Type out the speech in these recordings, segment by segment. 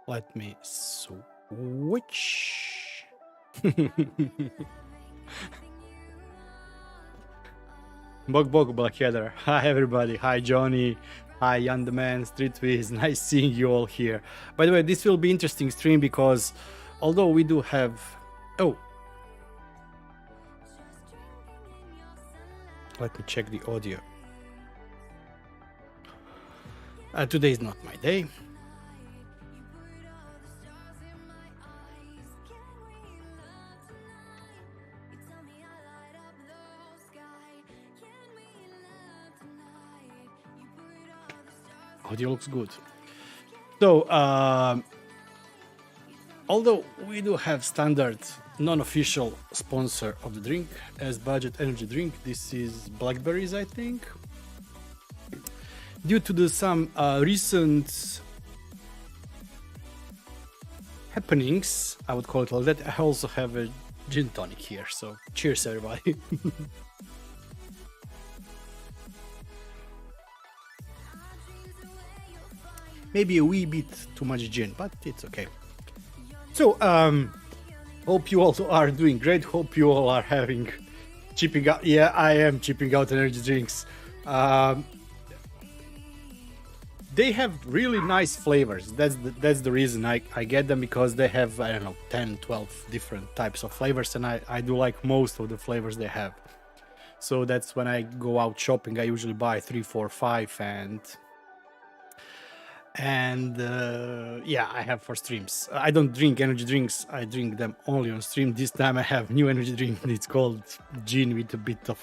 Let me switch. Bog Blackheather. Hi everybody. Hi Johnny. Hi Jan the Man, Streetwiz. Nice seeing you all here. By the way, this will be interesting stream because although we do have... Oh. Let me check the audio. Today is not my day. Audio looks good. So, although we do have standard non-official sponsor of the drink as budget energy drink, this is blackberries, I think. Due to some recent happenings, I would call it like that, I also have a gin tonic here. So, cheers, everybody. Maybe a wee bit too much gin, but it's okay. So, hope you all are doing great. Hope you all are having chipping out. Yeah, I am chipping out energy drinks. They have really nice flavors. That's the reason I get them, because they have, I don't know, 10, 12 different types of flavors, and I do like most of the flavors they have. So that's when I go out shopping, I usually buy 3, 4, 5, and yeah, I have for streams. I don't drink energy drinks, I drink them only on stream. This time I have new energy drink. It's called gin with a bit of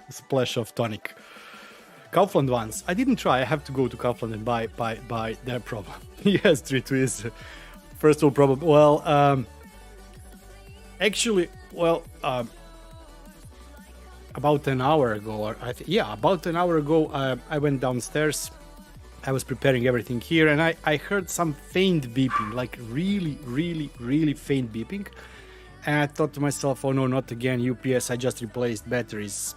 splash of tonic. Kaufland ones I didn't try. I have to go to Kaufland and buy their problem. Yes, Streetwiz. First of all, probably, well, actually, well, about an hour ago, or about an hour ago, I went downstairs. I was preparing everything here, and I heard some faint beeping, like really faint beeping. And I thought to myself, oh no, not again, UPS, I just replaced batteries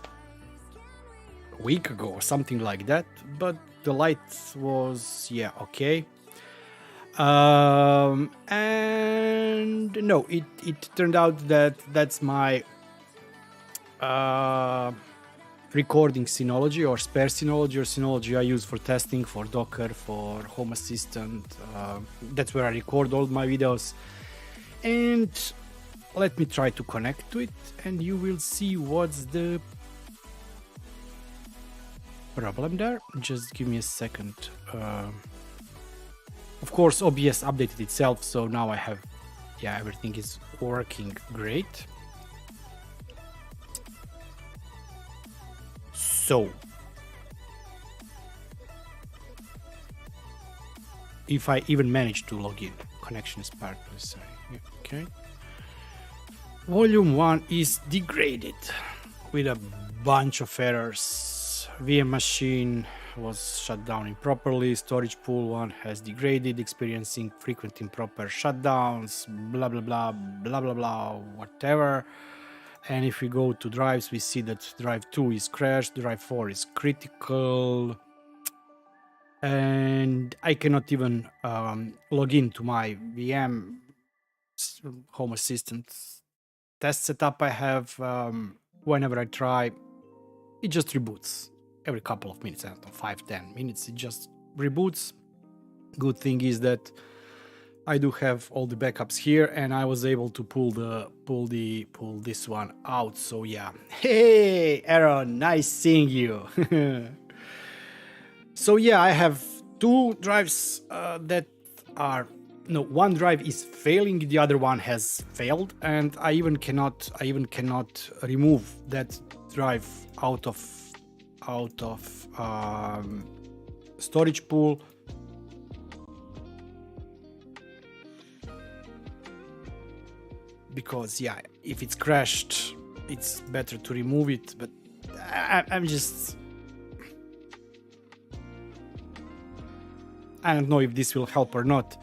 a week ago or something like that. But the light was, yeah, okay. And no, it turned out that that's my recording Synology, or spare Synology, or Synology I use for testing, for Docker, for Home Assistant. That's where I record all my videos. And let me try to connect to it, and you will see what's the problem there. Just give me a second. Of course, OBS updated itself, so now I have, yeah, everything is working great. So, if I even manage to log in, connection is partly sorry. Okay. Volume 1 is degraded with a bunch of errors. VM machine was shut down improperly. Storage pool 1 has degraded, experiencing frequent improper shutdowns, blah blah blah blah blah blah, whatever. And if we go to drives, we see that drive 2 is crashed, drive 4 is critical. And I cannot even log into my VM Home Assistant test setup I have. Whenever I try, it just reboots every couple of minutes, I don't know, 5-10 minutes, it just reboots. Good thing is that I do have all the backups here, and I was able to pull this one out. So yeah, hey Aaron, nice seeing you. So yeah, I have 2 drives that are, no, one drive is failing, the other one has failed, and I even cannot remove that drive out of storage pool. Because yeah, if it's crashed, it's better to remove it, but I'm just, I don't know if this will help or not.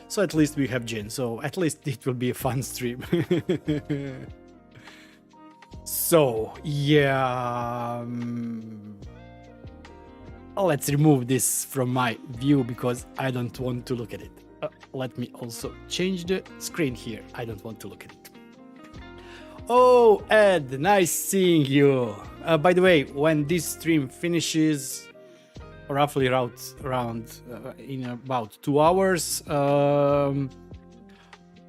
So at least we have gin, so at least it will be a fun stream. So yeah, let's remove this from my view because I don't want to look at it. let me also change the screen here. I don't want to look at it. Oh, Ed, nice seeing you. By the way, when this stream finishes, roughly around in about 2 hours,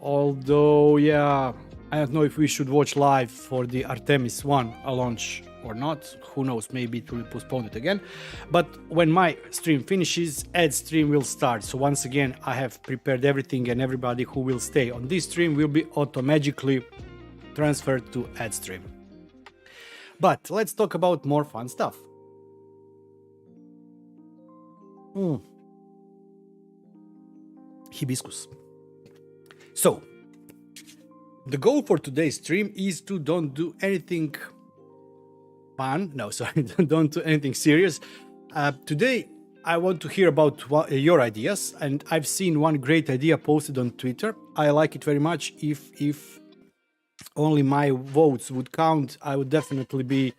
although, yeah, I don't know if we should watch live for the Artemis I launch or not. Who knows, maybe it will be postponed again. But when my stream finishes, Ed's stream will start. So once again, I have prepared everything, and everybody who will stay on this stream will be automatically transferred to Ed's stream. But let's talk about more fun stuff. Hibiscus. So, the goal for today's stream is to don't do anything fun. No, sorry, don't do anything serious. Today, I want to hear about your ideas, and I've seen one great idea posted on Twitter. I like it very much. If only my votes would count, I would definitely be...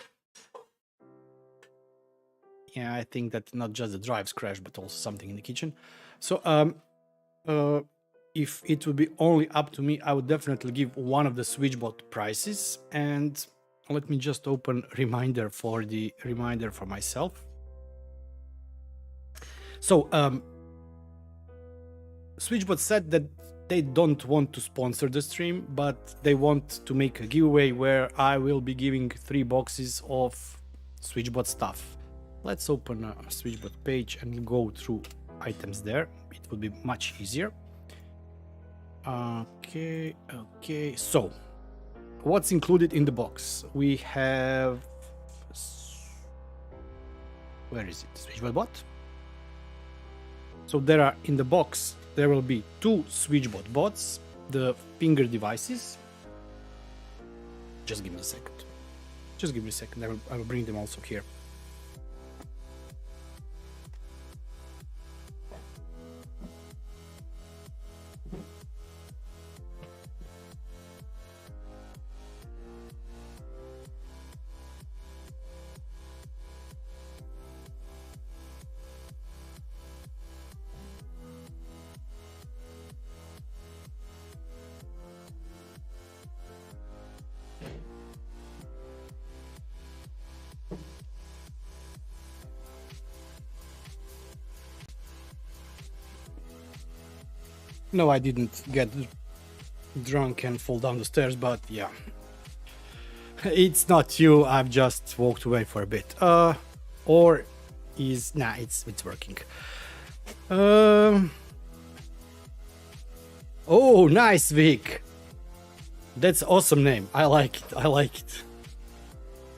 Yeah, I think that not just the drives crash, but also something in the kitchen. So, if it would be only up to me, I would definitely give one of the SwitchBot prices. And let me just open reminder for myself. So, SwitchBot said that they don't want to sponsor the stream, but they want to make a giveaway where I will be giving 3 boxes of SwitchBot stuff. Let's open a SwitchBot page and go through items there. It would be much easier. Okay. So, what's included in the box? We have... Where is it? SwitchBot bot. So there are in the box, there will be 2 SwitchBot bots, the finger devices. Just give me a second. I will bring them also here. No, I didn't get drunk and fall down the stairs, but yeah. It's not you, I've just walked away for a bit. Or is... Nah, it's working. Oh, nice, Vic. That's awesome name. I like it.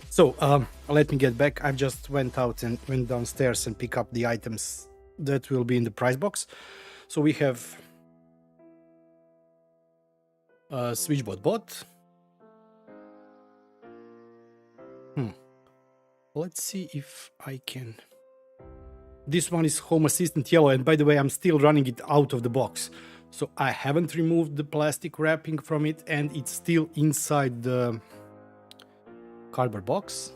So, let me get back. I just went downstairs and pick up the items that will be in the prize box. So we have SwitchBot bot. Let's see if I can... This one is Home Assistant yellow, and by the way, I'm still running it out of the box. So I haven't removed the plastic wrapping from it, and it's still inside the cardboard box.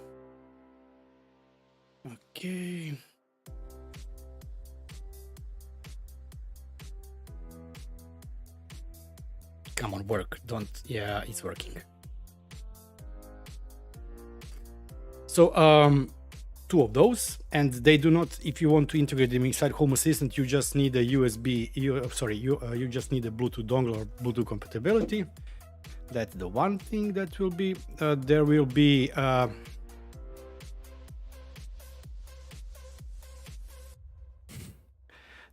Okay. Come on, work. Don't... Yeah, it's working. So, 2 of those, and they do not... If you want to integrate them inside Home Assistant, you just need a USB... you just need a Bluetooth dongle or Bluetooth compatibility. That's the one thing that will be... there will be...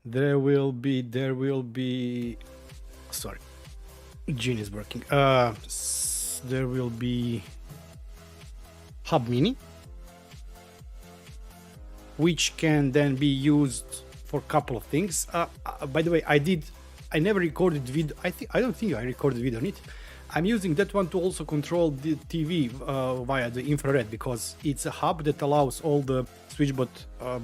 there will be... Sorry. Gene is working. There will be Hub Mini, which can then be used for a couple of things. By the way, I never recorded video. I don't think I recorded video on it. I'm using that one to also control the TV via the infrared, because it's a hub that allows all the SwitchBot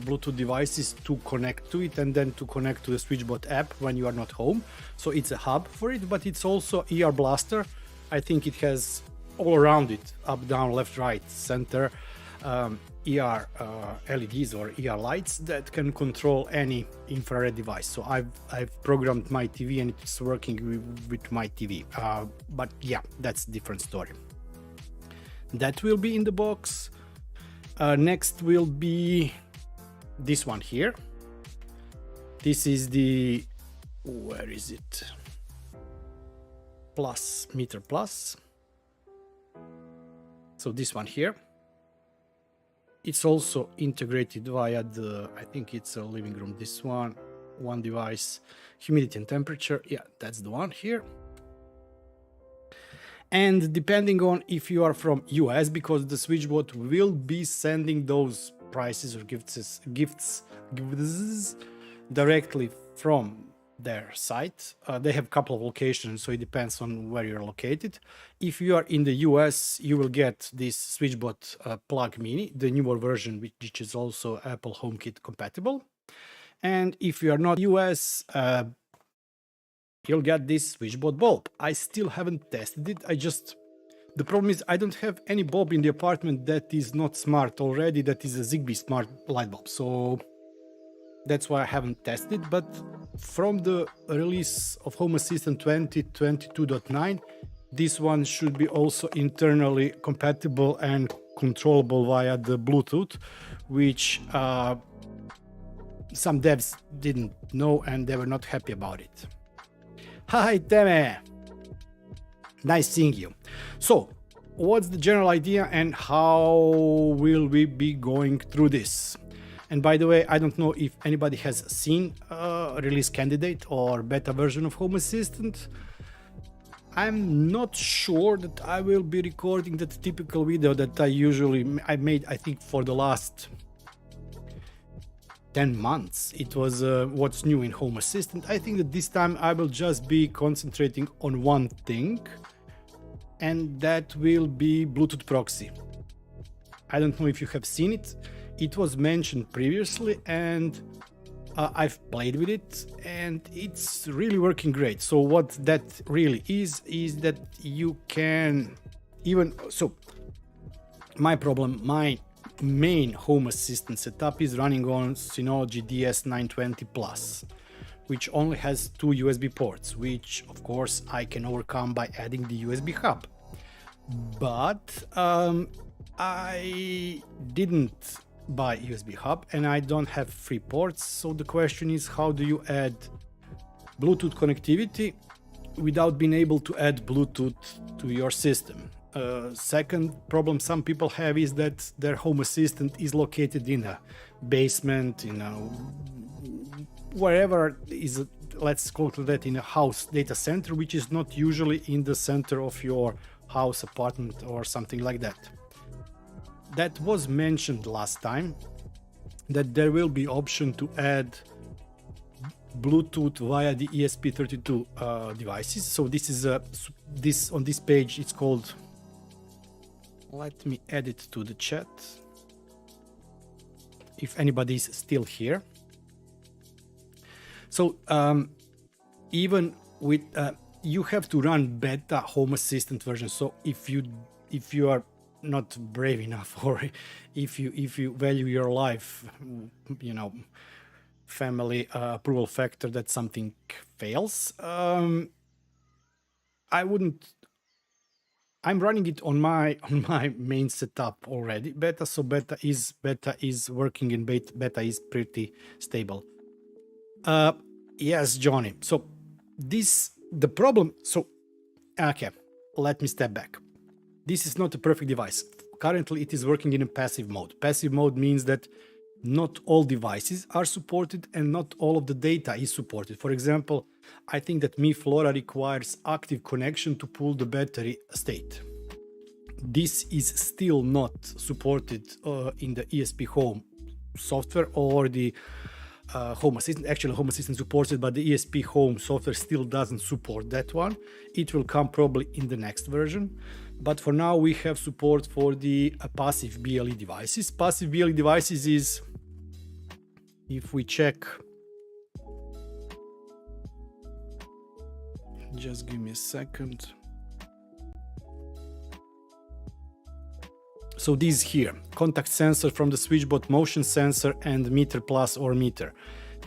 Bluetooth devices to connect to it, and then to connect to the SwitchBot app when you are not home. So it's a hub for it, but it's also ER Blaster. I think it has all around it, up, down, left, right, center, ER LEDs or ER lights that can control any infrared device. So I've programmed my TV and it's working with my TV. But yeah, that's a different story. That will be in the box. Next will be this one here. This is the, where is it? Plus, meter plus. So this one here. It's also integrated via the, I think it's a living room, this one device, humidity and temperature. Yeah, that's the one here. And depending on if you are from US, because the SwitchBot will be sending those prices or gifts directly from their site. They have a couple of locations, so it depends on where you're located. If you are in the US, you will get this SwitchBot Plug Mini, the newer version, which is also Apple HomeKit compatible. And if you are not US, you'll get this SwitchBot bulb. I still haven't tested it. The problem is I don't have any bulb in the apartment that is not smart already, that is a Zigbee smart light bulb. So that's why I haven't tested, but from the release of Home Assistant 2022.9, this one should be also internally compatible and controllable via the Bluetooth, which some devs didn't know and they were not happy about it. Hi, Teme! Nice seeing you. So, what's the general idea and how will we be going through this? And by the way, I don't know if anybody has seen a release candidate or beta version of Home Assistant. I'm not sure that I will be recording that typical video that I made, I think, for the last 10 months. It was what's new in Home Assistant. I think that this time I will just be concentrating on one thing, and that will be Bluetooth Proxy. I don't know if you have seen it. It was mentioned previously and I've played with it and it's really working great. So what that really is that you can my main Home Assistant setup is running on Synology DS920 Plus, which only has 2 USB ports, which of course I can overcome by adding the USB hub. But I didn't buy USB hub and I don't have 3 ports. So the question is, how do you add Bluetooth connectivity without being able to add Bluetooth to your system? Second problem some people have is that their Home Assistant is located in a basement, wherever is, let's call it that, in a house data center, which is not usually in the center of your house, apartment, or something like that. That was mentioned last time, that there will be option to add Bluetooth via the ESP32 devices. So this is on this page, it's called, let me add it to the chat if anybody is still here. So even with you have to run beta Home Assistant version. So if you are not brave enough, or if you value your life, family approval factor, that something fails, I'm running it on my main setup already, beta. So beta is working, and beta is pretty stable. Yes, Johnny. So the problem. So okay, let me step back. This is not a perfect device. Currently, it is working in a passive mode. Passive mode means that not all devices are supported and not all of the data is supported. For example, I think that Mi Flora requires active connection to pull the battery state. This is still not supported in the ESPHome software or the Home Assistant. Actually, Home Assistant supports it, but the ESPHome software still doesn't support that one. It will come probably in the next version. But for now, we have support for the passive BLE devices. Passive BLE devices is, if we check, just give me a second. So these here, contact sensor from the SwitchBot, motion sensor, and meter plus or meter.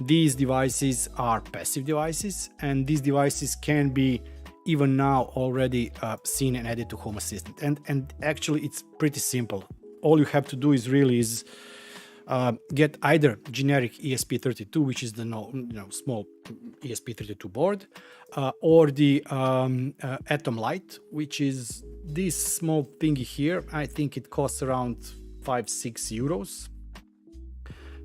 These devices are passive devices, and these devices can be even now already seen and added to Home Assistant. And actually it's pretty simple. All you have to do is really get either generic ESP32, which is the small ESP32 board, or the Atom Lite, which is this small thingy here. I think it costs around 5-6 euros.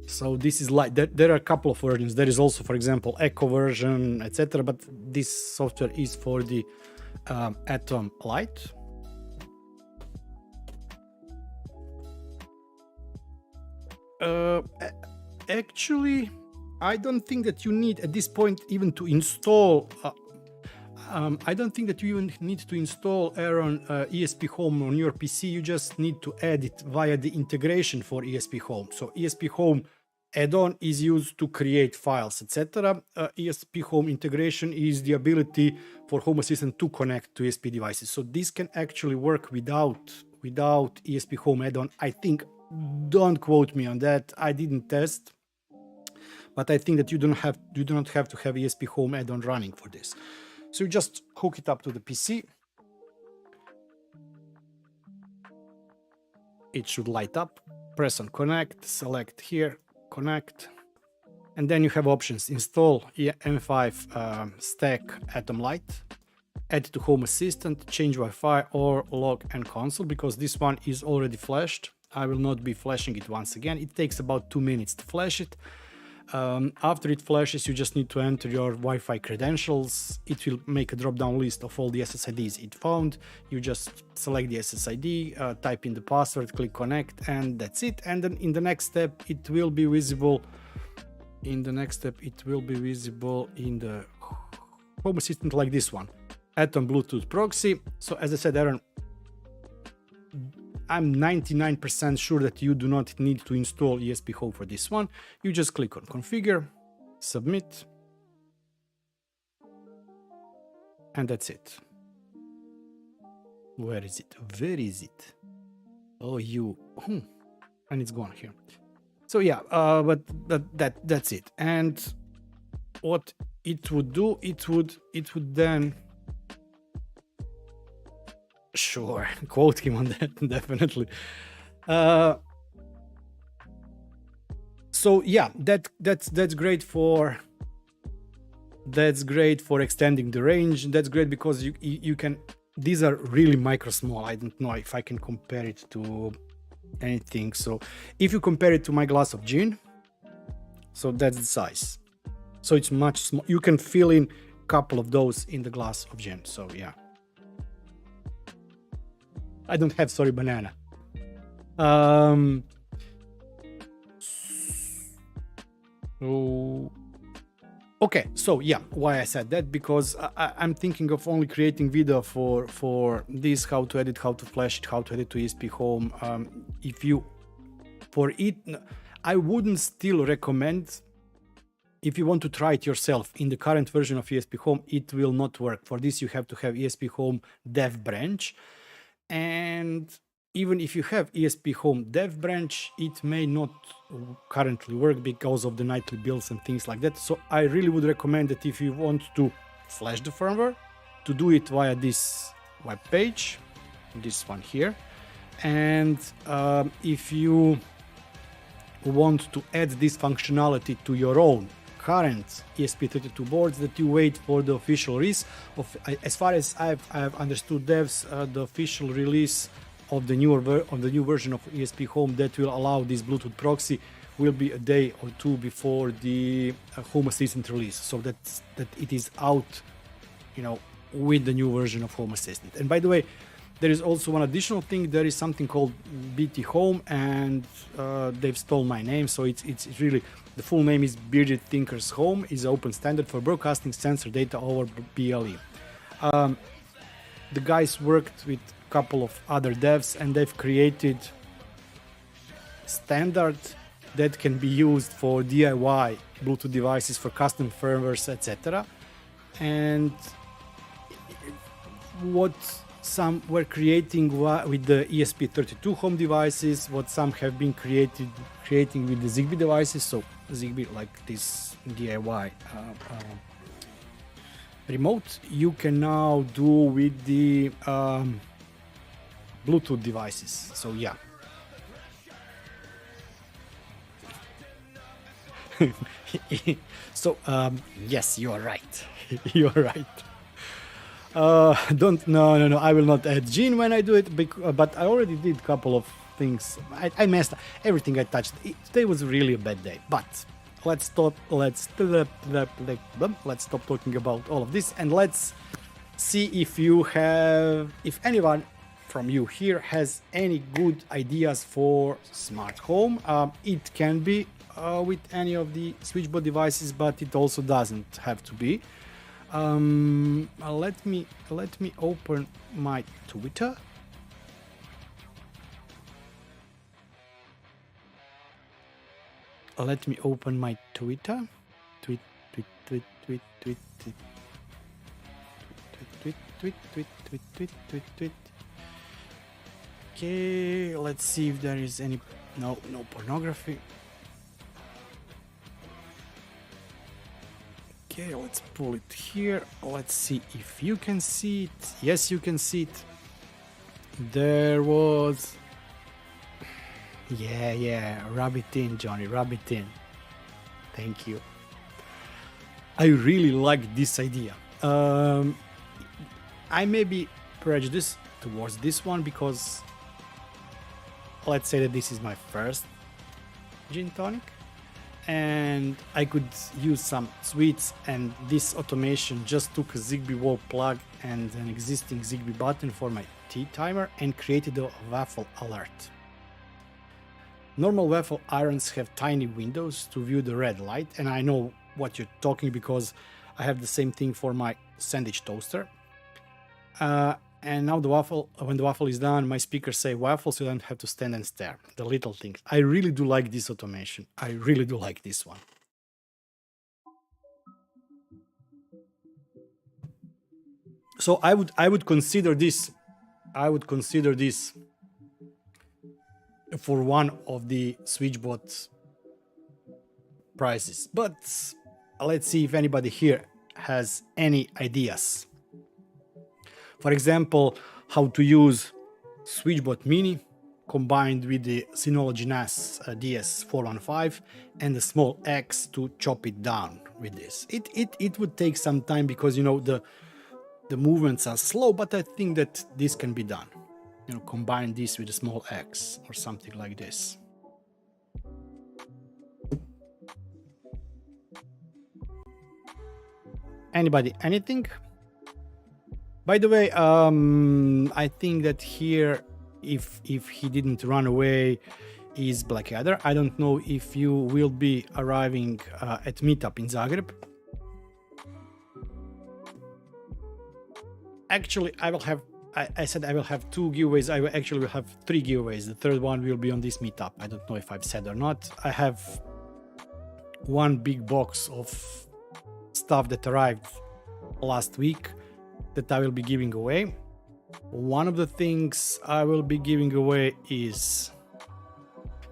So this is like there are a couple of versions. There is also, for example, Echo version, etc. But this software is for the Atom Lite. Actually, I don't think that you need at this point even to install. I don't think that you even need to install Aaron ESPHome on your PC. You just need to add it via the integration for ESPHome. So ESPHome add-on is used to create files, etc. ESPHome integration is the ability for Home Assistant to connect to ESP devices. So this can actually work without ESPHome add-on. I think, don't quote me on that. I didn't test, but I think that you do not have to have ESPHome add-on running for this. So you just hook it up to the PC. It should light up. Press on connect, select here, connect. And then you have options: install M5 stack Atom Lite, add to Home Assistant, change Wi-Fi, or log and console, because this one is already flashed. I will not be flashing it once again. It takes about 2 minutes to flash it. After it flashes, you just need to enter your Wi-Fi credentials. It will make a drop-down list of all the SSIDs it found. You just select the SSID, type in the password, click connect, and that's it. And then in the next step, it will be visible. In the Home Assistant like this one, Atom Bluetooth Proxy. So as I said, Aaron, I'm 99% sure that you do not need to install ESPHome for this one. You just click on configure, submit, and that's it. Where is it? Oh, and it's gone here. So yeah, but that's it. And what it would do, it would then, sure, quote him on that, definitely. So yeah, that's great for extending the range. That's great because you can. These are really micro small. I don't know if I can compare it to anything. So if you compare it to my glass of gin, so that's the size. So it's much small. You can fill in a couple of those in the glass of gin. So yeah. I don't have, sorry, banana. Okay, so yeah, why I said that, because I'm thinking of only creating video for this, how to edit, how to flash it, how to edit to ESPHome. I wouldn't still recommend, if you want to try it yourself in the current version of ESPHome, it will not work. For this, you have to have ESPHome dev branch. And even if you have ESPHome dev branch, it may not currently work because of the nightly builds and things like that. So I really would recommend that if you want to flash the firmware, to do it via this web page, this one here. And if you want to add this functionality to your own current ESP32 boards, that you wait for the official release of, as far as I've understood devs, the official release of the new version of ESPHome that will allow this Bluetooth proxy will be a day or two before the Home Assistant release, so that it is out, with the new version of Home Assistant. And by the way, there is also one additional thing. There is something called BT Home, and they've stole my name, so it's really, the full name is BeardedTinker's Home, is open standard for broadcasting sensor data over BLE. The guys worked with a couple of other devs, and they've created standard that can be used for DIY Bluetooth devices, for custom firmwares, etc. And what some were creating with the ESP32 home devices, what some have been creating with the Zigbee devices. So Zigbee, like this DIY remote, you can now do with the Bluetooth devices. So yeah. So yes, you are right. You are right. No, I will not add Gene when I do it, but I already did a couple of things. I messed everything I touched. Today was really a bad day, but let's stop talking about all of this, and let's see if anyone from you here has any good ideas for smart home. It can be with any of the SwitchBot devices, but it also doesn't have to be. Let me open my Twitter. Let me open my Twitter. Tweet. Okay, let's see if there is any no pornography. Okay, let's pull it here. Let's see if you can see it. Yes, you can see it. There was... Yeah, rub it in, Johnny, rub it in. Thank you. I really like this idea. I may be prejudiced towards this one because let's say that this is my first gin tonic, and I could use some sweets, and this automation just took a Zigbee wall plug and an existing Zigbee button for my tea timer and created a waffle alert. Normal waffle irons have tiny windows to view the red light, and I know what you're talking because I have the same thing for my sandwich toaster. And now when the waffle is done, my speakers say waffle, so you don't have to stand and stare. The little things. I really do like this automation. I really do like this one. So I would consider this. I would consider this for one of the SwitchBot prices. But let's see if anybody here has any ideas. For example, how to use SwitchBot Mini combined with the Synology NAS DS415 and the small X to chop it down with this. It would take some time because, you know, the movements are slow, but I think that this can be done. You know, combine this with a small X or something like this. Anybody, anything? By the way, I think that here, if he didn't run away, is Blackadder. I don't know if you will be arriving at Meetup in Zagreb. Actually, I will have. I said I will have 2 giveaways. I will have 3 giveaways. The third one will be on this Meetup. I don't know if I've said or not. I have one big box of stuff that arrived last week that I will be giving away. One of the things I will be giving away is,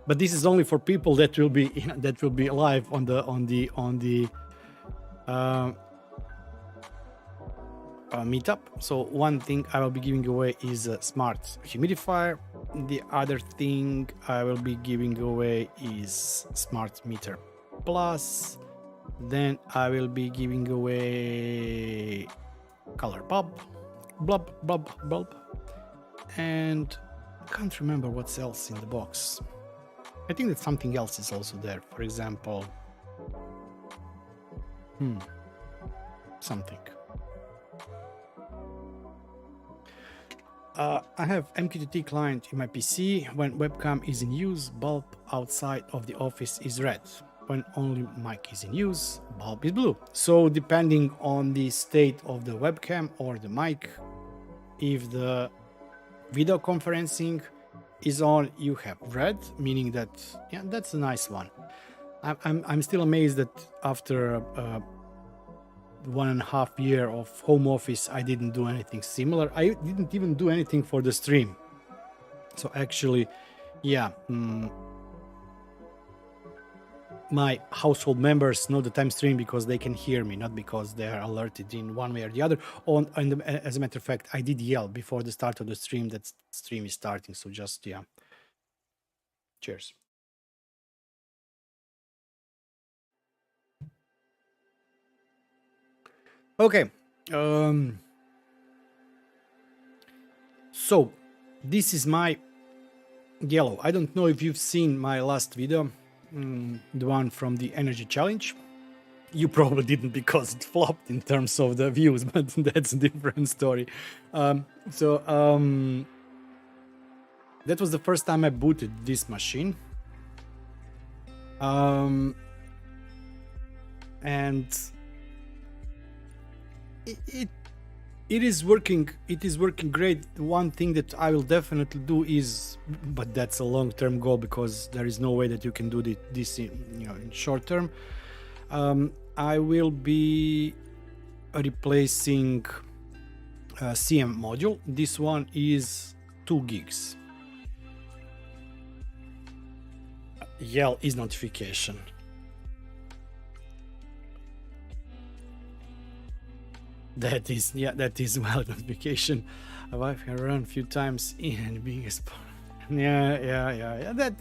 but this is only for people that will be live on the Meetup. So one thing I will be giving away is a smart humidifier. The other thing I will be giving away is smart meter plus. Then I will be giving away color bulb, and I can't remember what's else in the box. I think that something else is also there. For example, something. I have MQTT client in my PC. When webcam is in use, bulb outside of the office is red. When only mic is in use, bulb is blue. So depending on the state of the webcam or the mic, if the video conferencing is on, you have red, meaning that, yeah, that's a nice one. I'm still amazed that after 1.5 year of home office, I didn't do anything similar. I didn't even do anything for the stream. So actually, yeah, my household members know that I'm streaming because they can hear me, not because they are alerted in one way or the other. And as a matter of fact, I did yell before the start of the stream that stream is starting. So just, yeah. Cheers. Okay. So this is my yellow. I don't know if you've seen my last video, the one from the energy challenge. You probably didn't because it flopped in terms of the views, but that's a different story. That was the first time I booted this machine. And it is working. It is working great. One thing that I will definitely do is, but that's a long-term goal because there is no way that you can do this in short term. I will be replacing a CM module. This one is 2 gigs. Yell is notification. That is valid notification. I've run a few times in and being a yeah. That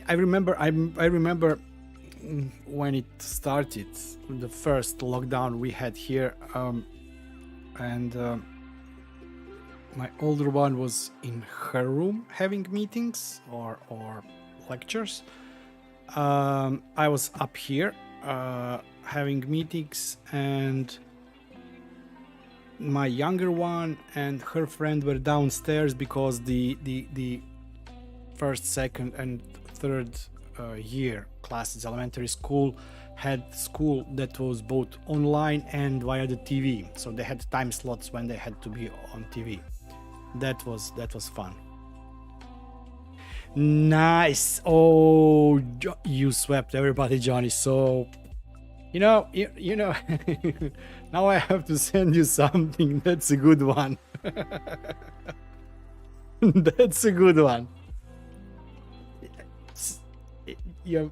I remember when it started, the first lockdown we had here, and my older one was in her room having meetings or lectures. I was up here having meetings, and my younger one and her friend were downstairs because the first, second, and third year classes, elementary school, had school that was both online and via the TV. So they had time slots when they had to be on TV. That was fun. Nice. Oh, you swept everybody, Johnny. So you know now I have to send you something. That's a good one. That's a good one. Yeah.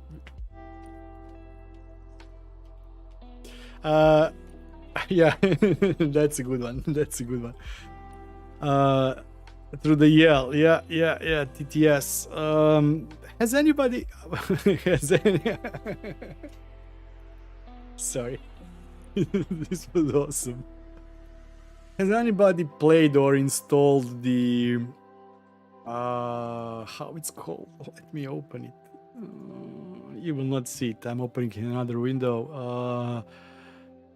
Yeah. That's a good one. That's a good one. Through the yell. Yeah. TTS. Has anybody sorry. This was awesome. Has anybody played or installed the how it's called? Let me open it. You will not see it. I'm opening in another window.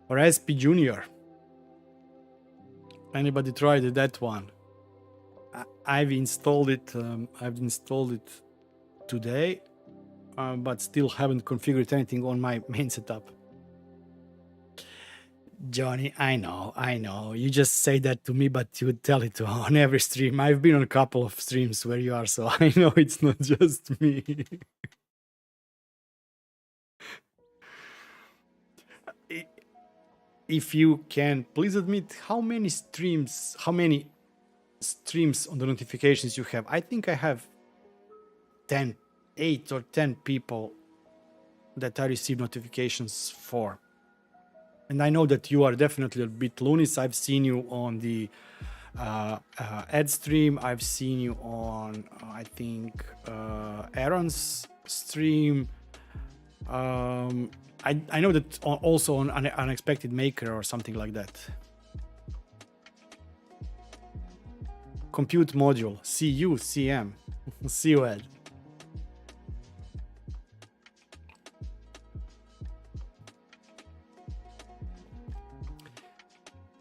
Or SP Junior. Anybody tried that one? I've installed it. I've installed it today, but still haven't configured anything on my main setup. Johnny, I know. You just say that to me, but you would tell it on every stream. I've been on a couple of streams where you are, so I know it's not just me. If you can, please admit how many streams on the notifications you have. I think I have 8 or 10 people that I receive notifications for. And I know that you are definitely a bit Lunis. I've seen you on the ad stream. I've seen you on, I think, Aaron's stream. I know that also on Unexpected Maker or something like that. Compute module. CU, CM. COL.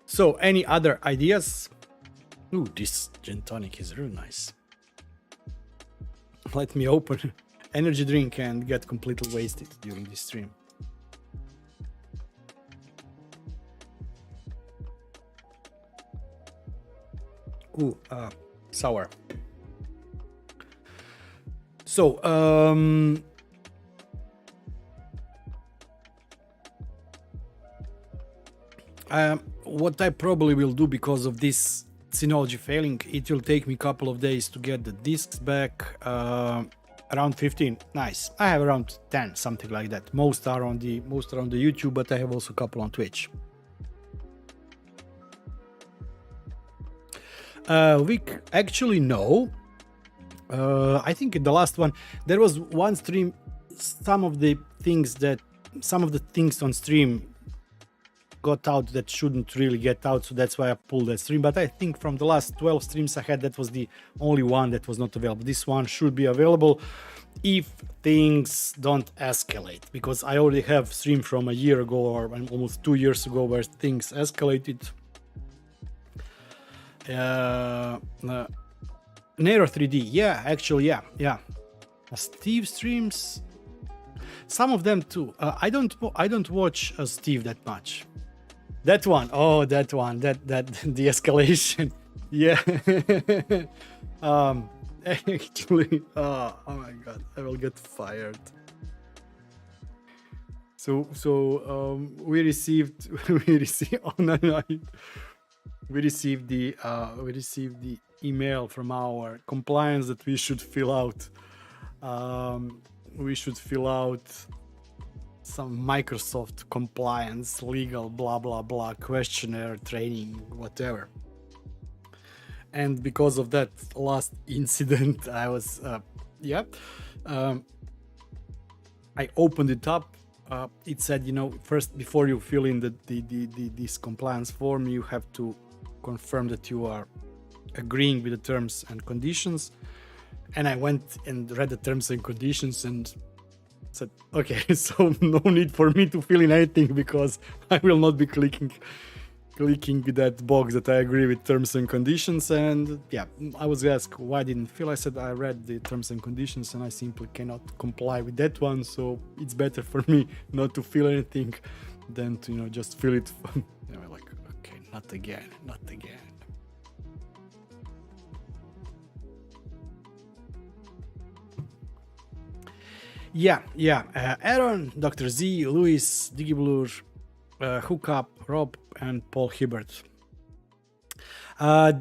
So, any other ideas? Ooh, this gin tonic is really nice. Let me open energy drink and get completely wasted during this stream. Ooh, sour. So, What I probably will do because of this Synology failing, it will take me a couple of days to get the discs back. Around 15, nice. I have around 10, something like that. Most are on the YouTube, but I have also a couple on Twitch. Actually no. I think in the last one there was one stream. Some of the things on stream got out that shouldn't really get out, so that's why I pulled that stream. But I think from the last 12 streams I had, that was the only one that was not available. This one should be available if things don't escalate, because I already have stream from a year ago or almost 2 years ago where things escalated. Nero 3D, yeah, actually, yeah. Steve streams, some of them too. I don't watch Steve that much. That one, that the escalation, yeah. Actually, oh my god, I will get fired. So we received oh no. We received the email from our compliance that we should fill out. We should fill out some Microsoft compliance, legal, blah blah blah, questionnaire, training, whatever. And because of that last incident, I was I opened it up. It said, first, before you fill in this compliance form, you have to confirm that you are agreeing with the terms and conditions. And I went and read the terms and conditions and said, okay, so no need for me to fill in anything, because I will not be clicking with that box that I agree with terms and conditions. And yeah, I was asked why I didn't fill. I said I read the terms and conditions and I simply cannot comply with that one, so it's better for me not to fill anything than to just fill it. Like, okay, not again. Yeah. Aaron, Dr. Z, Luis, Digiblur, Hookup, Rob, and Paul Hibbert.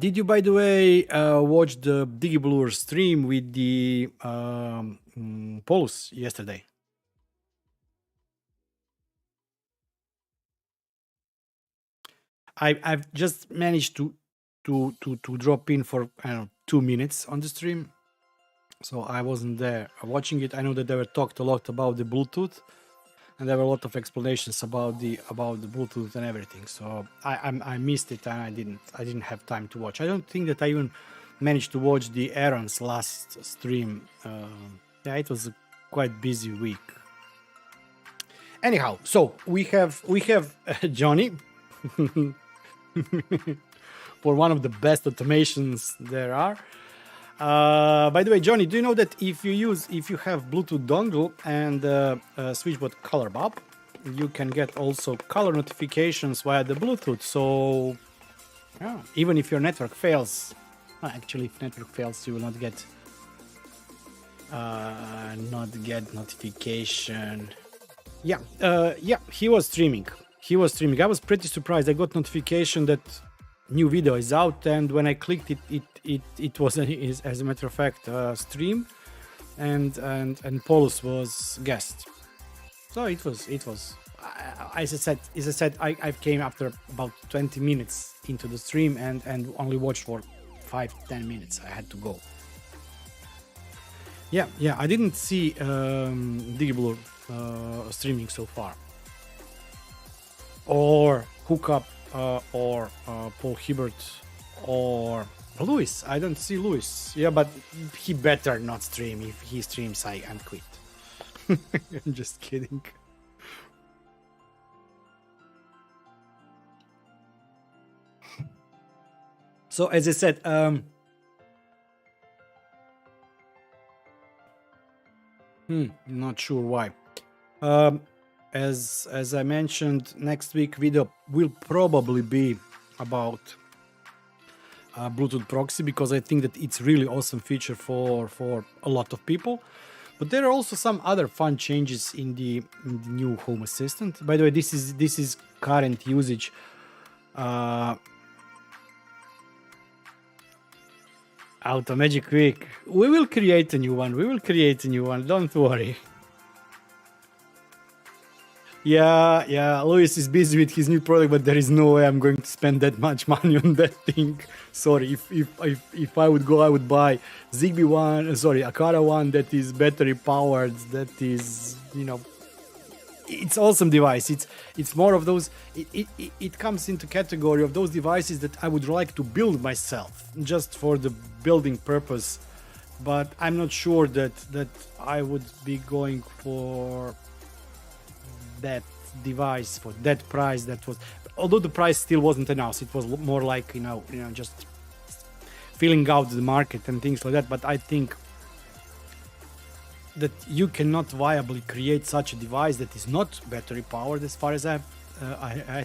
Did you, by the way, watch the Digiblur stream with the Polus yesterday? I've just managed to drop in for 2 minutes on the stream, so I wasn't there watching it. I know that they were talked a lot about the Bluetooth, and there were a lot of explanations about the Bluetooth and everything. So I missed it, and I didn't have time to watch. I don't think that I even managed to watch the Aaron's last stream. Yeah, it was a quite busy week. Anyhow, so we have Johnny for one of the best automations there are. By the way, Johnny, do you know that if you have Bluetooth dongle and SwitchBot color bulb, you can get also color notifications via the Bluetooth. So yeah, even if your network fails, actually, if network fails, you will not get notification. Yeah, he was streaming. I was pretty surprised. I got notification that new video is out, and when I clicked it was, as a matter of fact, stream, and Paulus was guest. So it was. As I said, I came after about 20 minutes into the stream and only watched for 5-10 minutes. I had to go. Yeah, I didn't see Digiblur streaming so far, or Hookup, or Paul Hibbert, or Luis. I don't see Luis. Yeah, but he better not stream. If he streams, I'm quit. I'm just kidding. So as I said, not sure why. As I mentioned, next week video will probably be about Bluetooth proxy, because I think that it's really awesome feature for a lot of people. But there are also some other fun changes in the new Home Assistant. By the way, this is current usage Auto Magic Quick. We will create a new one. We will create a new one. Don't worry. Yeah, Luis is busy with his new product, but there is no way I'm going to spend that much money on that thing. Sorry, if I would go, I would buy Zigbee one, Akara one that is battery powered, that is, you know, it's awesome device. It's more of those, it comes into category of those devices that I would like to build myself, just for the building purpose. But I'm not sure that I would be going for that device for that price. That was, although the price still wasn't announced, it was more like you know just filling out the market and things like that. But I think that you cannot viably create such a device that is not battery powered. As far as I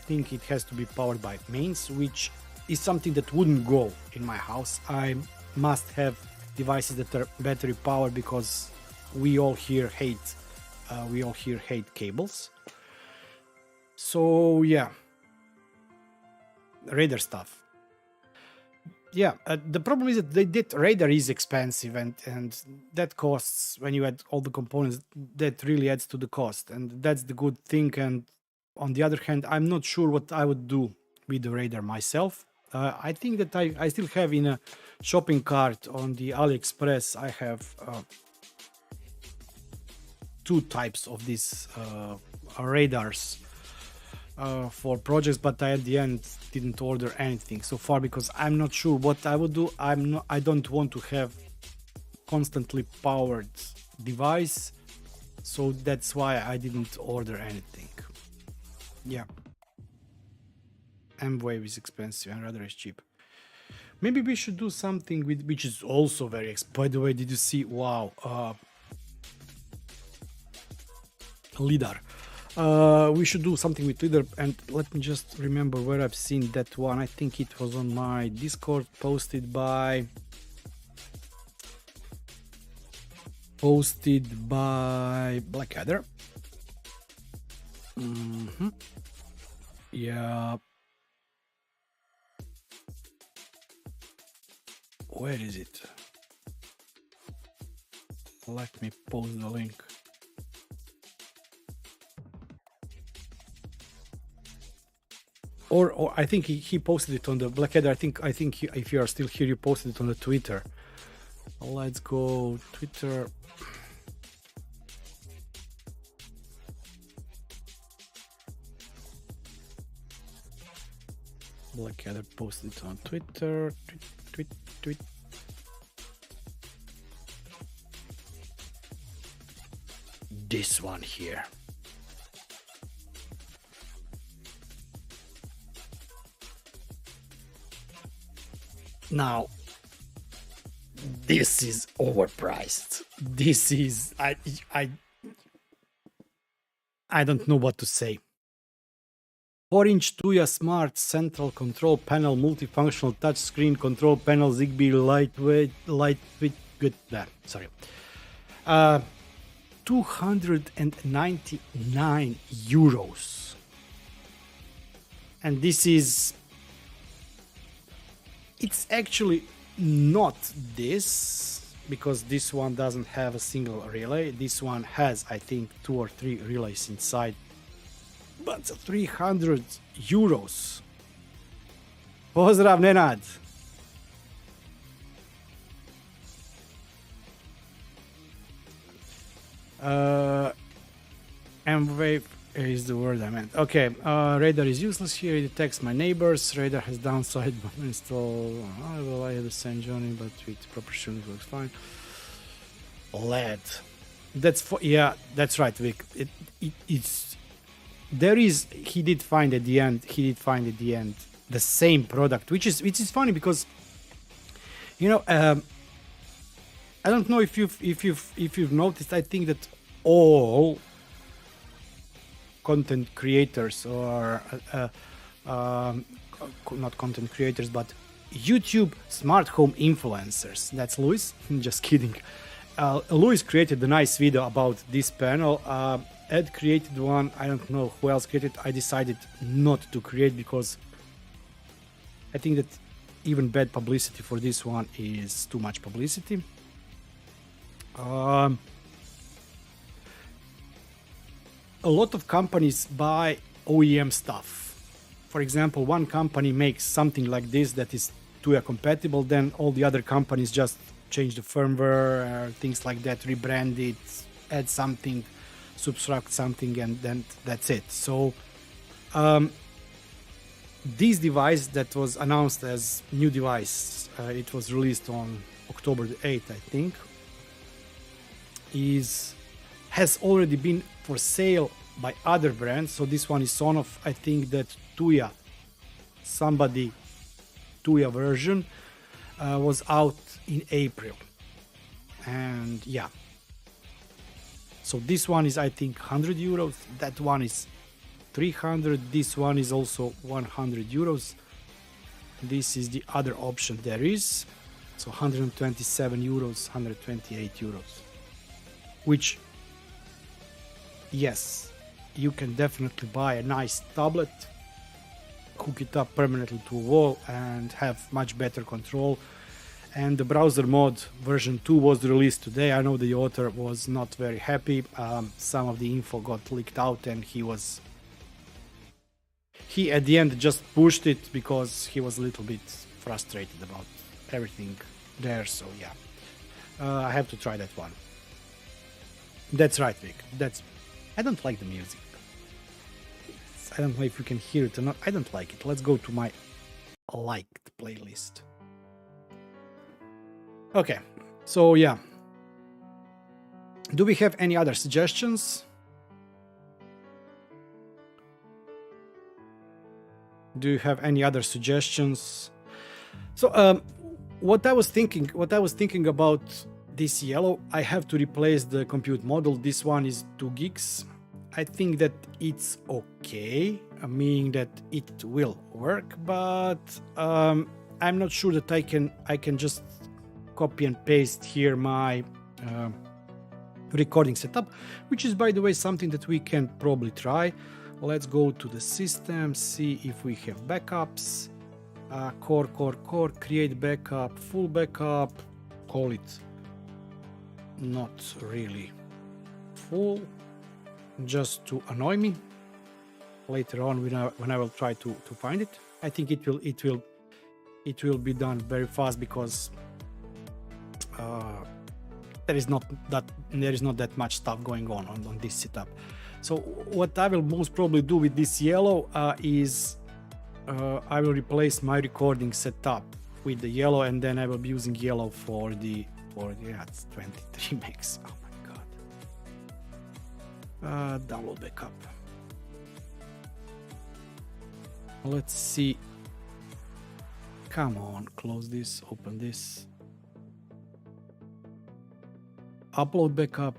think it has to be powered by mains, which is something that wouldn't go in my house. I must have devices that are battery powered because we all here hate cables. So yeah, radar stuff. Yeah, the problem is that radar is expensive, and that costs, when you add all the components, that really adds to the cost, and that's the good thing. And on the other hand, I'm not sure what I would do with the radar myself. I think that I still have in a shopping cart on the AliExpress, I have 2 types of these radars for projects, but I at the end didn't order anything so far because I'm not sure what I would do. I don't want to have constantly powered device, so that's why I didn't order anything. Yeah, M-Wave is expensive and Radar is cheap. Maybe we should do something with which is also very expensive. By the way, did you see? Wow, LiDAR. We should do something with LiDAR, and let me just remember where I've seen that one. I think it was on my Discord, posted by Blackadder. Yeah, where is it? Let me post the link. Or I think he posted it on the Blackadder. I think if you are still here, you posted it on the Twitter. Let's go Twitter. Blackadder posted it on Twitter. Tweet. This one here. Now, this is overpriced. This is, I don't know what to say. 4-inch Tuya Smart Central Control Panel, multifunctional touchscreen control panel, Zigbee lightweight, sorry. 299 euros. And this is, it's actually not this, because this one doesn't have a single relay. This one has, I think, 2 or 3 relays inside. But 300 euros. Pozdrav, Nenad. M-Wave is the word I meant. Okay, radar is useless here. It detects my neighbors. Radar has downside, but install. I have the same Johnny, but with proper tuning works fine. LED. That's for, yeah, that's right, Vic. It's. There is, he did find at the end the same product, which is funny because, you know, I don't know if you've noticed. I think that all content creators, or not content creators, but YouTube smart home influencers. That's Luis. Just kidding. Luis created a nice video about this panel. Ed created one. I don't know who else created. I decided not to create because I think that even bad publicity for this one is too much publicity. A lot of companies buy OEM stuff. For example, one company makes something like this that is Tuya compatible, then all the other companies just change the firmware, things like that, rebrand it, add something, subtract something, and then that's it. So this device that was announced as new device, it was released on October the 8th, I think, has already been for sale by other brands. So this one is one of, I think that Tuya version was out in April. And yeah, so this one is, I think, 100 euros. That one is 300. This one is also 100 euros. This is the other option there is. So 127 euros, 128 euros. Which, yes, you can definitely buy a nice tablet, hook it up permanently to a wall, and have much better control. And the browser mode version 2 was released today. I know the author was not very happy. Some of the info got leaked out, and he at the end just pushed it because he was a little bit frustrated about everything there. So yeah, I have to try that one. That's right, Vic. I don't like the music. I don't know if you can hear it or not. I don't like it. Let's go to my liked playlist. Okay, so yeah. Do we have any other suggestions? Do you have any other suggestions? So what I was thinking about this yellow, I have to replace the compute model. This one is 2 gigs. I think that it's okay, meaning that it will work, but I'm not sure that I can just copy and paste here my recording setup, which is, by the way, something that we can probably try. Let's go to the system, see if we have backups. Core, create backup, full backup, call it not really full, just to annoy me later on when I will try to find it. I think it will be done very fast because there is not that much stuff going on this setup. So what I will most probably do with this yellow is I will replace my recording setup with the yellow, and then I will be using yellow for the it's 23 megs. Oh my god. Download backup. Let's see. Come on, close this, open this. Upload backup.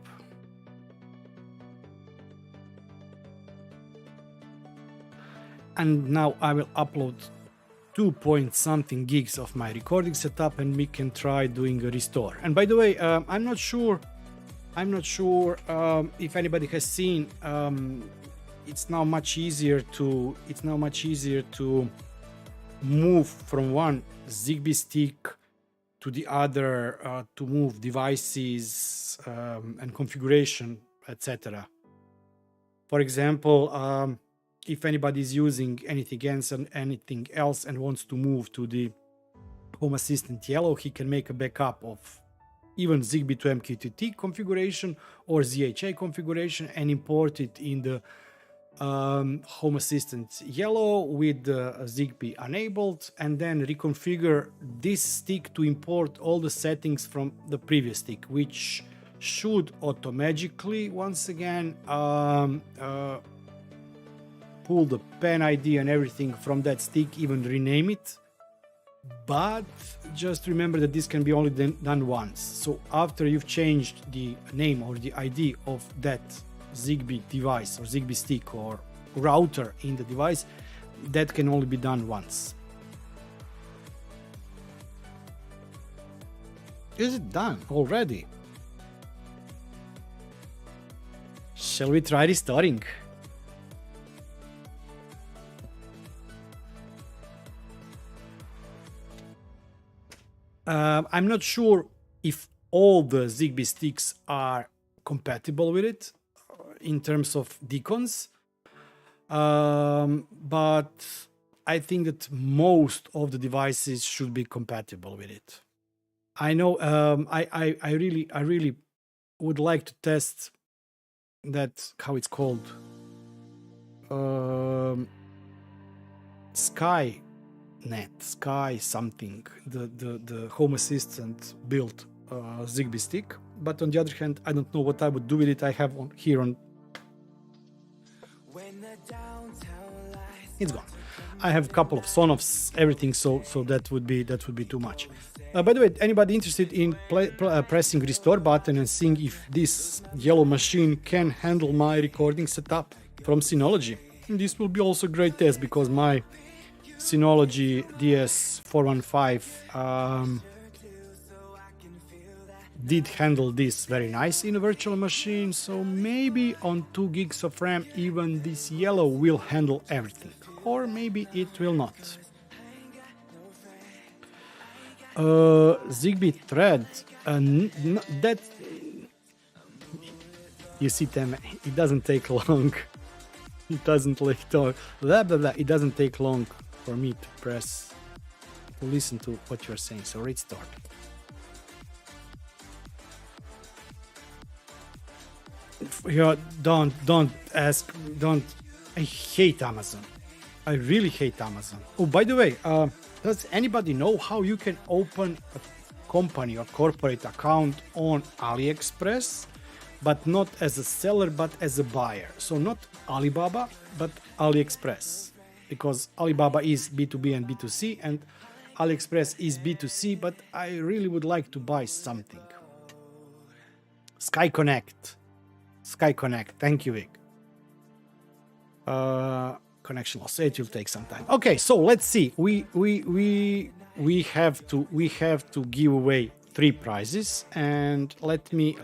And now I will upload 2 point something gigs of my recording setup, and we can try doing a restore. And by the way, I'm not sure if anybody has seen. It's now much easier to move from one Zigbee stick to the other, to move devices and configuration, etc. For example, if anybody is using anything else and wants to move to the Home Assistant yellow, he can make a backup of even Zigbee to MQTT configuration or ZHA configuration and import it in the Home Assistant yellow with Zigbee enabled, and then reconfigure this stick to import all the settings from the previous stick, which should automatically, once again, pull the pen ID and everything from that stick, even rename it. But just remember that this can be only done once. So after you've changed the name or the ID of that Zigbee device or Zigbee stick or router in the device, that can only be done once. Is it done already? Shall we try restoring? . 。 . 。 . 。 . . . . . . . . . . . . . . . . . . . . . . . . . . . . . . . 。 . . . . . . . . 。 . 。 . 。 . . 。 . 。 . 。 。I'm not sure if all the Zigbee sticks are compatible with it in terms of decons, but I think that most of the devices should be compatible with it. I know I really would like to test that, how it's called, Sky something, the Home Assistant built Zigbee stick. But on the other hand, I don't know what I would do with it. I have one here on. It's gone. I have a couple of Sonoffs, everything, so that would be too much. By the way, anybody interested in pressing restore button and seeing if this yellow machine can handle my recording setup from Synology? And this will be also a great test because my Synology DS415 did handle this very nice in a virtual machine, so maybe on 2 gigs of RAM even this yellow will handle everything, or maybe it will not. Zigbee thread, that, you see them, it doesn't take long. It doesn't take long. It doesn't take long for me to listen to what you're saying. So restart. Yeah, don't ask. I hate Amazon. I really hate Amazon. Oh, by the way, does anybody know how you can open a company or corporate account on AliExpress, but not as a seller, but as a buyer? So not Alibaba, but AliExpress, because Alibaba is B2B and B2C, and AliExpress is B2C, but I really would like to buy something. Sky Connect, thank you, Vic. Connection loss, it will take some time. Okay, so let's see. We have to give away 3 prizes, and let me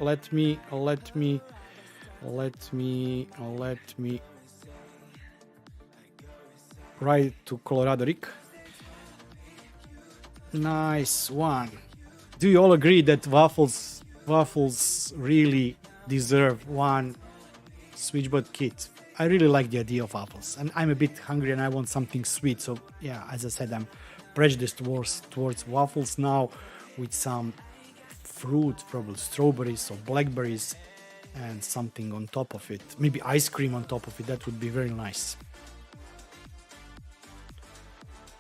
write to Colorado Rick. Nice one. Do you all agree that waffles really deserve one SwitchBot kit? I really like the idea of waffles, and I'm a bit hungry and I want something sweet. So yeah, as I said, I'm prejudiced towards waffles now, with some fruit, probably strawberries or blackberries, and something on top of it. Maybe ice cream on top of it. That would be very nice.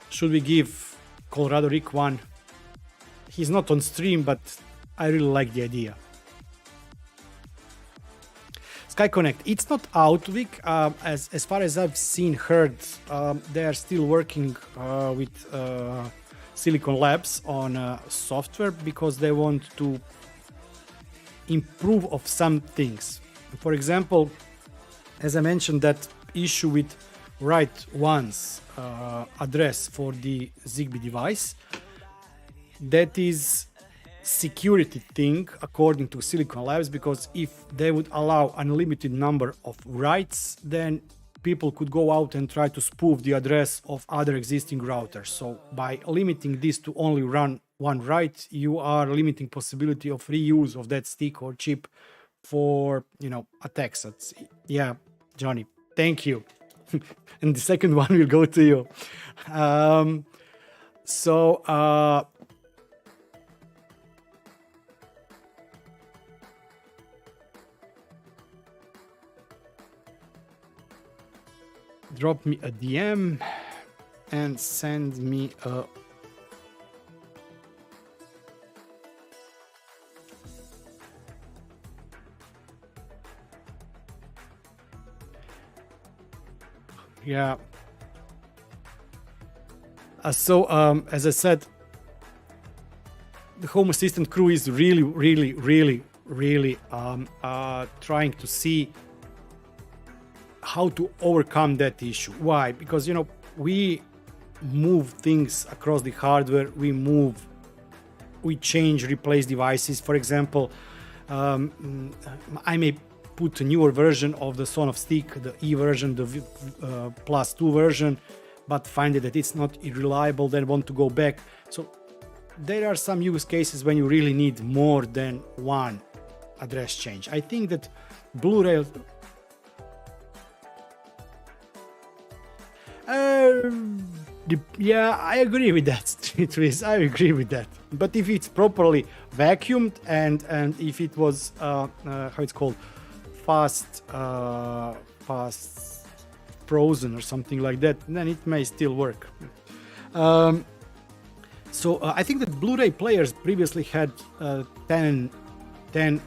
Should we give Colorado Rick one? He's not on stream, but I really like the idea. Sky Connect, it's not out, Vic. As far as I've heard, they are still working with Silicon Labs on software because they want to improve of some things. For example, as I mentioned, that issue with write once address for the Zigbee device, that is security thing according to Silicon Labs, because if they would allow unlimited number of writes, then people could go out and try to spoof the address of other existing routers. So by limiting this to only run one write, you are limiting possibility of reuse of that stick or chip for, attacks. Yeah, Johnny, thank you. And the second one will go to you. Drop me a DM and send me a yeah. As I said, the Home Assistant crew is really trying to see how to overcome that issue. Why? Because we move things across the hardware, we change, replace devices. For example, I may put a newer version of the Sonoff stick, the E version, the +2 version, but find that it's not reliable, then want to go back. So there are some use cases when you really need more than one address change. I think that Blu-ray. Yeah, I agree with that, Tris. I agree with that. But if it's properly vacuumed and if it was how it's called, fast frozen or something like that, then it may still work. So I think that Blu-ray players previously had 10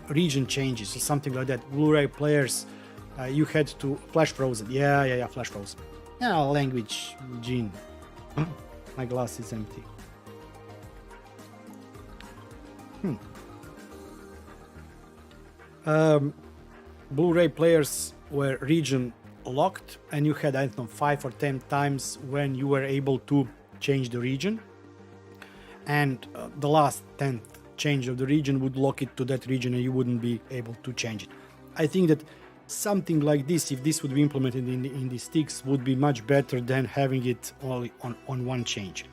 region changes or something like that. Blu-ray players, you had to flash frozen. Yeah, flash frozen. Yeah, language gene. My glass is empty. Blu-ray players were region locked, and you had, I don't know, 5 or 10 times when you were able to change the region, and the last 10th change of the region would lock it to that region and you wouldn't be able to change it. I think that something like this, if this would be implemented in the sticks, would be much better than having it only on one change.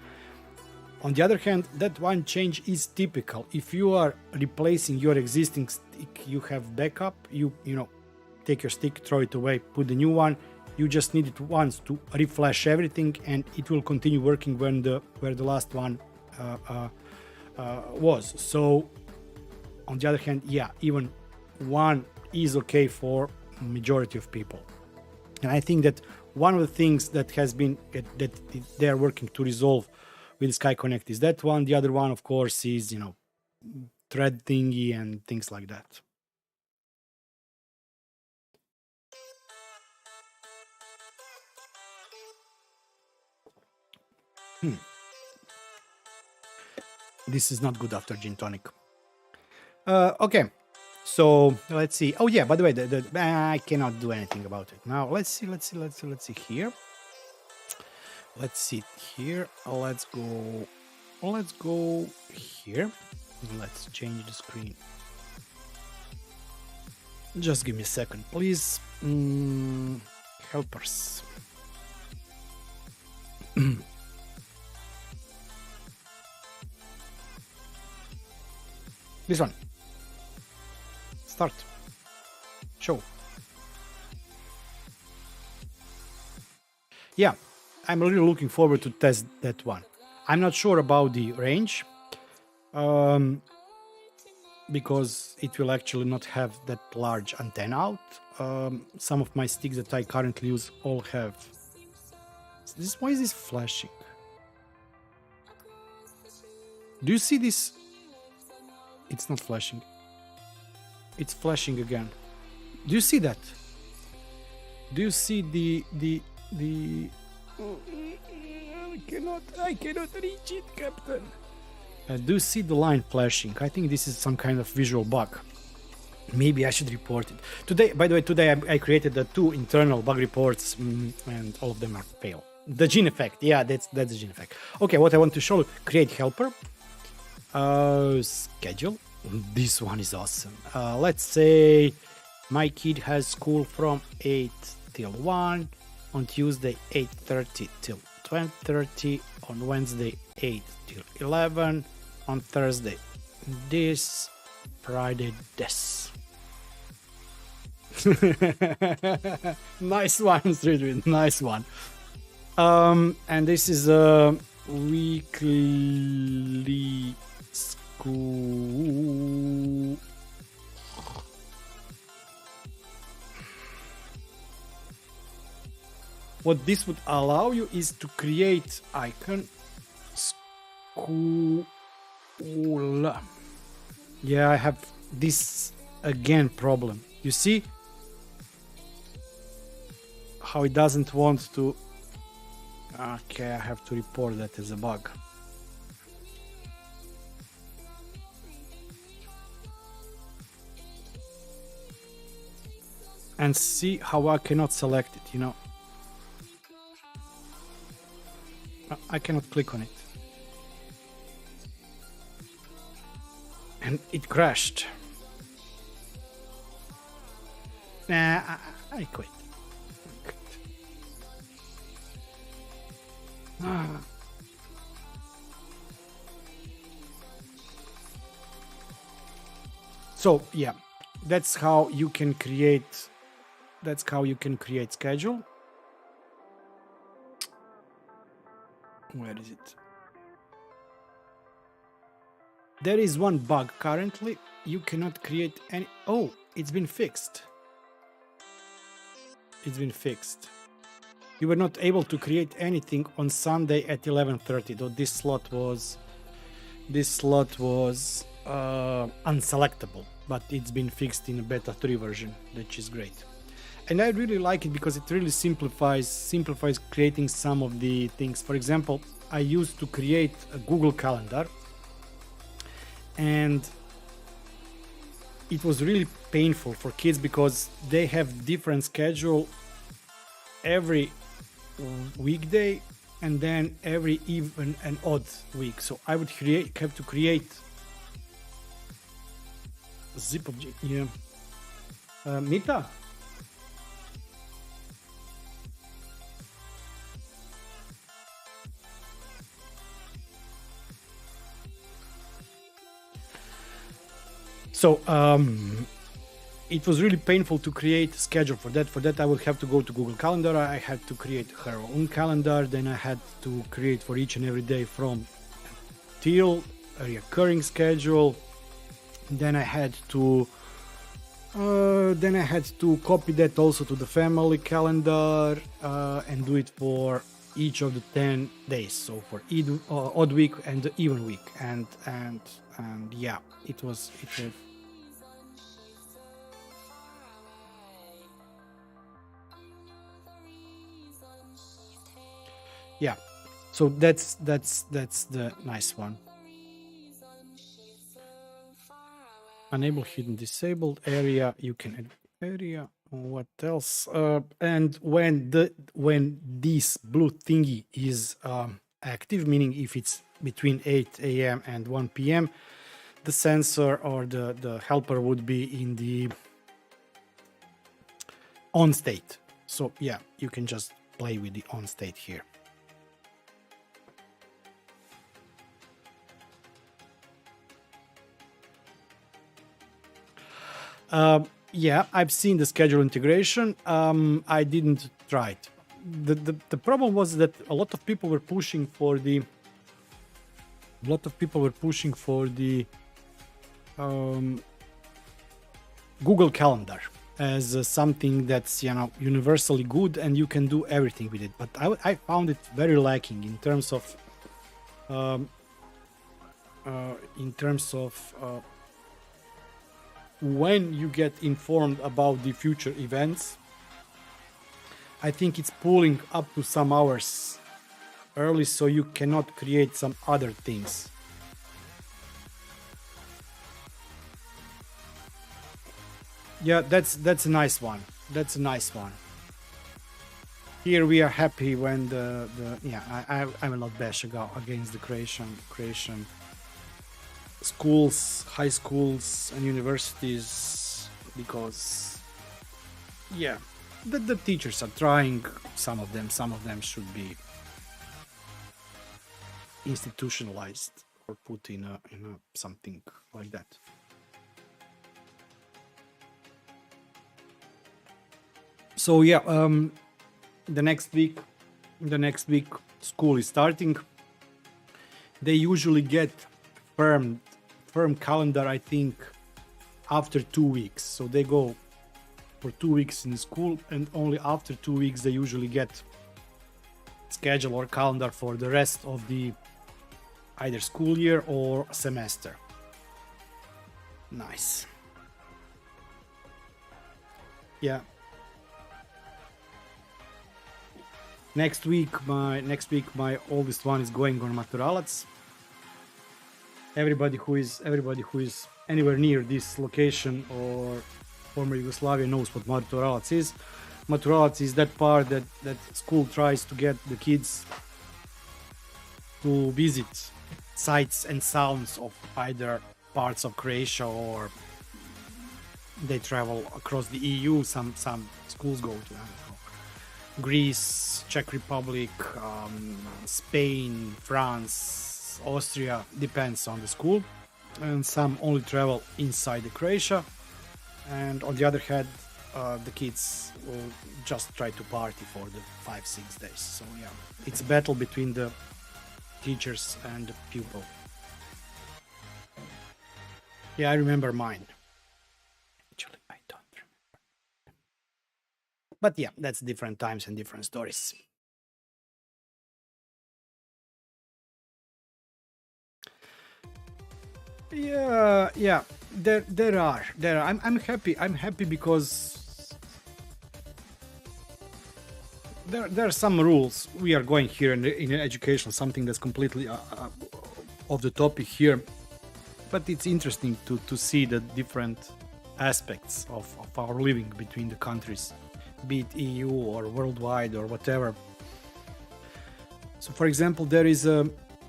On the other hand, that one change is typical. If you are replacing your existing stick, you have backup, you know, take your stick, throw it away, put the new one. You just need it once to reflash everything, and it will continue working where the last one was. So on the other hand, yeah, even one is okay for majority of people. And I think that one of the things that has been that they are working to resolve with Sky Connect is that one. The other one, of course, is, you know, thread thingy and things like that. This is not good after gin tonic. Okay, so let's see. Oh yeah, by the way, I cannot do anything about it now. Let's see here. Let's see here. Let's go here. Let's change the screen. Just give me a second, please. Helpers. This one. Start. Show. Yeah, I'm really looking forward to test that one. I'm not sure about the range, because it will actually not have that large antenna out. Some of my sticks that I currently use all have. Why is this flashing? Do you see this? It's not flashing. It's flashing again. Do you see that? Do you see the I cannot reach it, Captain. Do you see the line flashing? I think this is some kind of visual bug. Maybe I should report it. Today, by the way, I created the 2 internal bug reports, and all of them are fail. The gene effect, yeah, that's the gene effect. Okay, what I want to show you, create helper. Schedule. This one is awesome. Let's say my kid has school from 8 till 1, on Tuesday 8:30 till 12:30, on Wednesday 8 till 11, on Thursday this, Friday this. Nice one, Streetweed, nice one. And this is a weekly school. What this would allow you is to create icon school. Yeah, I have this again problem. You see how it doesn't want to. Okay, I have to report that as a bug. And see how I cannot select it, you know. I cannot click on it. And it crashed. Nah, I quit. So yeah, that's how you can create. That's how you can create schedule. Where is it? There is one bug currently. You cannot create any. Oh, it's been fixed. It's been fixed. You were not able to create anything on Sunday at 11:30. Though this slot was unselectable, but it's been fixed in a beta 3 version, which is great. And I really like it because it really simplifies creating some of the things. For example, I used to create a Google Calendar, and it was really painful for kids because they have different schedule every weekday and then every even and odd week. So I would have to create a zip object. Yeah, Mita. So it was really painful to create a schedule for that. For that, I would have to go to Google Calendar. I had to create her own calendar. Then I had to create for each and every day from till a recurring schedule. Then I had to copy that also to the family calendar and do it for each of the 10 days. So for odd week and the even week, and yeah, it was. Yeah, so that's the nice one. Enable hidden disabled area. You can add area. What else? And when this blue thingy is active, meaning if it's between 8 a.m. and 1 p.m., the sensor or the helper would be in the on state. So yeah, you can just play with the on state here. Yeah, I've seen the schedule integration. I didn't try it. The problem was that a lot of people were pushing for the Google Calendar as something that's universally good and you can do everything with it. But I found it very lacking in terms of when you get informed about the future events. I think it's pulling up to some hours early, so you cannot create some other things. Yeah, that's a nice one. That's a nice one. Here we are happy when I will not bash against the creation schools, high schools and universities, because yeah, the teachers are trying. Some of them should be institutionalized or put in a something like that. So yeah, the next week school is starting. They usually get firm calendar, I think, after 2 weeks. So they go for 2 weeks in school, and only after 2 weeks they usually get schedule or calendar for the rest of the either school year or semester. Nice. Yeah. Next week my oldest one is going on maturalac. Everybody who is anywhere near this location or former Yugoslavia knows what maturalac is. Maturalac is that part that school tries to get the kids to visit sights and sounds of either parts of Croatia, or they travel across the EU. Some schools go to Greece, Czech Republic, Spain, France, Austria, depends on the school. and some only travel inside the Croatia, and on the other hand, the kids will just try to party for the 5-6 days. So yeah, it's a battle between the teachers and the pupil. Yeah, I remember mine. Actually, I don't remember. But yeah, that's different times and different stories. Yeah. There are. I'm happy. I'm happy because there are some rules. We are going here in education, something that's completely off the topic here, but it's interesting to see the different aspects of our living between the countries, be it EU or worldwide or whatever. So, for example,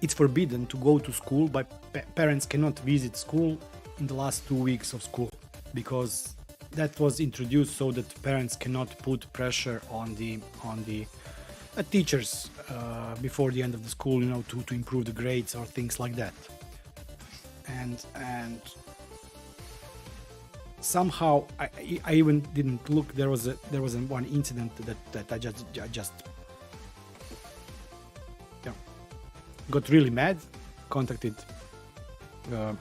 it's forbidden to go to school, but parents cannot visit school in the last 2 weeks of school, because that was introduced so that parents cannot put pressure on the teachers before the end of the school, to improve the grades or things like that. And somehow I even didn't look. There was one incident that I just got really mad, contacted the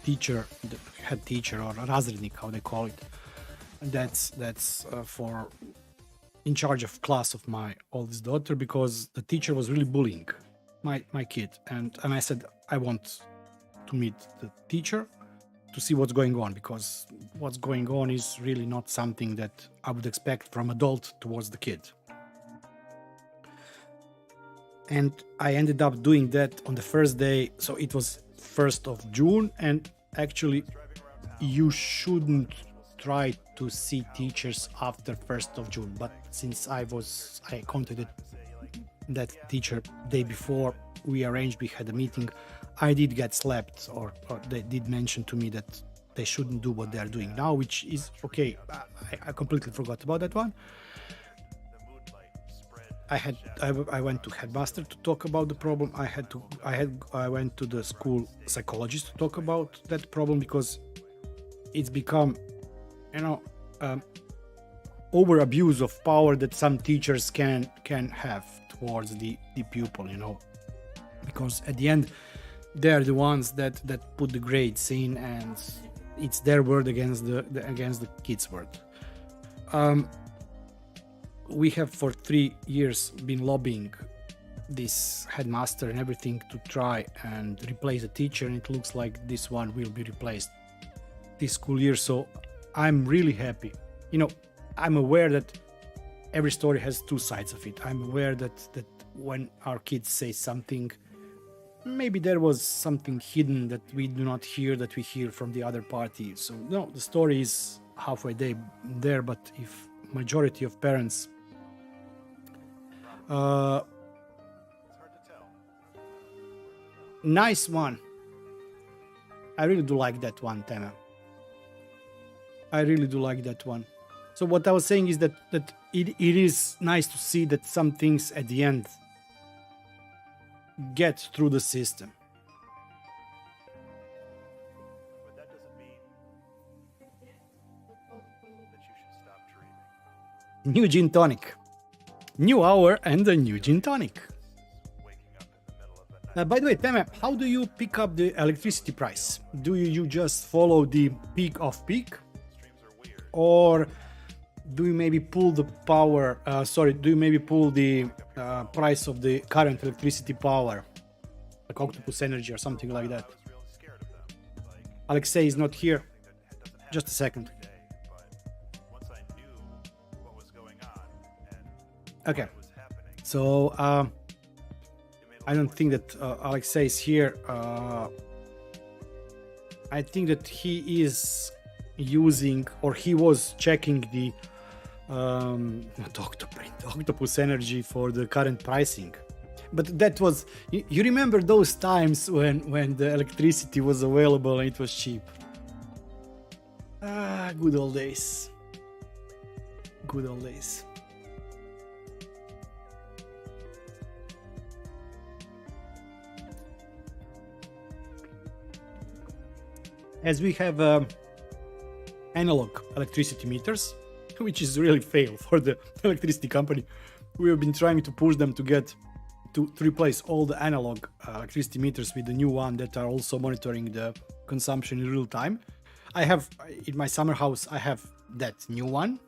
teacher, the head teacher, or razrednik, how they call it. And that's for in charge of class of my oldest daughter, because the teacher was really bullying my kid, and I said I want to meet the teacher to see what's going on, because what's going on is really not something that I would expect from adult towards the kid. And I ended up doing that on the first day. So it was 1st of June, and actually you shouldn't try to see teachers after 1st of June. But since I contacted that teacher day before we had a meeting, I did get slapped, or they did mention to me that they shouldn't do what they are doing now, which is okay. I completely forgot about that one. I went to headmaster to talk about the problem. I went to the school psychologist to talk about that problem, because it's become, over abuse of power that some teachers can have towards the pupil, because at the end they're the ones that put the grades in, and it's their word against the kids' word. We have for 3 years been lobbying this headmaster and everything to try and replace the teacher, and it looks like this one will be replaced this school year. So I'm really happy. I'm aware that every story has two sides of it. I'm aware that when our kids say something, maybe there was something hidden that we do not hear, that we hear from the other party. So no, the story is halfway there, but if majority of parents nice one. I really do like that one, Tema. I really do like that one. So what I was saying is that it is nice to see that some things at the end get through the system. But that doesn't mean that you should stop dreaming. New gin tonic. New hour and a new gin tonic. By the way, Teme, how do you pick up the electricity price? Do you just follow the peak of peak? Or do you maybe pull the power, do you maybe pull the price of the current electricity power? Like Octopus Energy or something like that. Alexei is not here. Just a second. Okay, so I don't think that Alexei is here. I think that he is using, or he was checking the Octopus Energy for the current pricing. But that was, you remember those times when the electricity was available and it was cheap. Good old days. Good old days. as we have analog electricity meters, which is really fail for the electricity company. We have been trying to push them to get to replace all the analog electricity meters with the new one that are also monitoring the consumption in real time. I have in my summer house, I have that new one,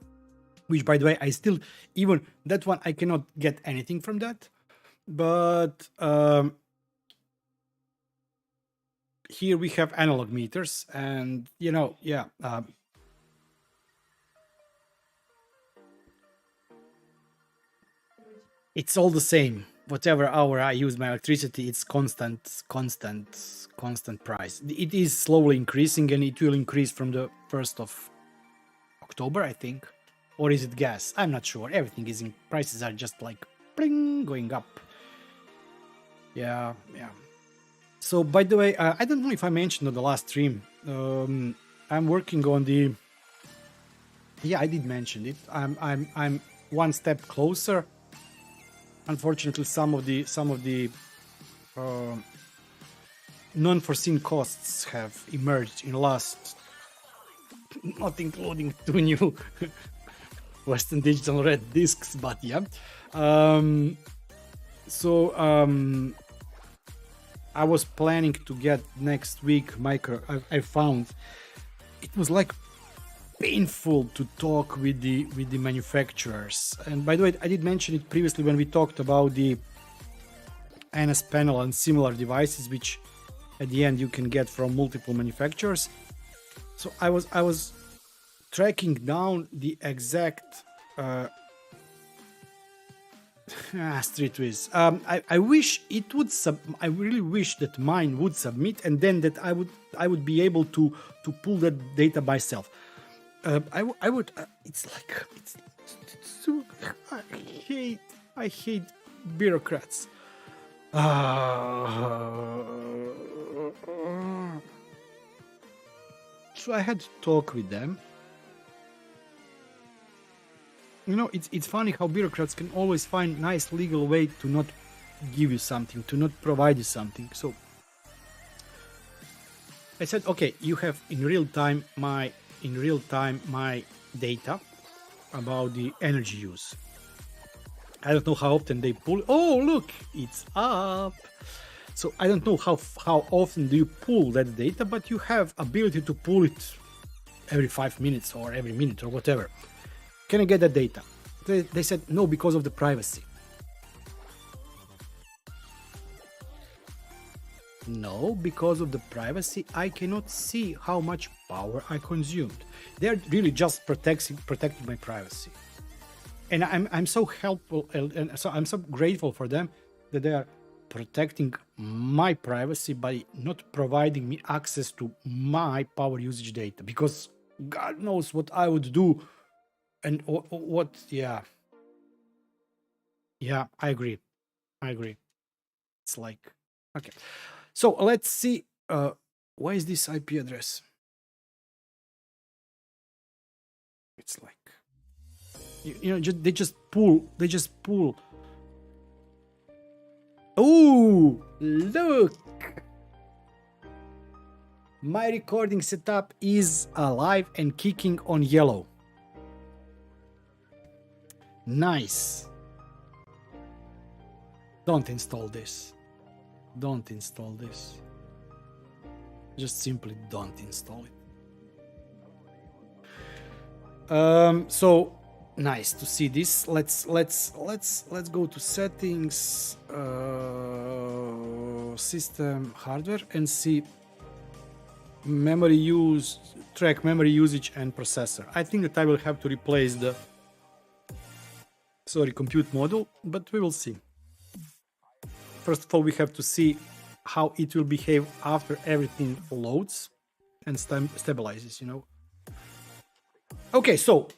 which by the way, I still, even that one, I cannot get anything from that. But here we have analog meters, and you know, yeah. It's all the same. Whatever hour I use my electricity, it's constant price. It is slowly increasing, and it will increase from the 1st of October, I think. Or is it gas? I'm not sure. Everything is in, prices are just like bling, going up. Yeah. So by the way, I don't know if I mentioned on the last stream. I'm working on the. Yeah, I did mention it. I'm one step closer. Unfortunately, some of the non-foreseen costs have emerged in last, not including 2 new Western Digital red discs, but yeah. I was planning to get next week micro. I found it was like painful to talk with the manufacturers. And by the way, I did mention it previously when we talked about the NS panel and similar devices, which at the end you can get from multiple manufacturers. So I was tracking down the exact streetwiz. I wish it would I really wish that mine would submit, and then that I would be able to pull that data myself. I would. It's like it's so. I hate bureaucrats. So I had to talk with them. You know, it's funny how bureaucrats can always find nice legal way to not give you something, to not provide you something. So I said, okay, you have in real time my data about the energy use. I don't know how often they pull. Oh, look, it's up. So I don't know how often do you pull that data, but you have ability to pull it every 5 minutes or every minute or whatever. Can I get that data? They said no, because of the privacy. No, because of the privacy, I cannot see how much power I consumed. They're really just protecting my privacy. And I'm so helpful, and so I'm so grateful for them that they are protecting my privacy by not providing me access to my power usage data, because God knows what I would do and what. Yeah, I agree. It's like, okay, so let's see. Why is this IP address? It's like, you know, they just pull. Oh, look! My recording setup is alive and kicking on yellow. Nice. Don't install this. Just simply don't install it. So nice to see this. Let's go to settings, system hardware, and see memory use, track memory usage and processor. I think that I will have to replace the compute module, but we will see. First of all, we have to see how it will behave after everything loads and stabilizes, you know. Okay, so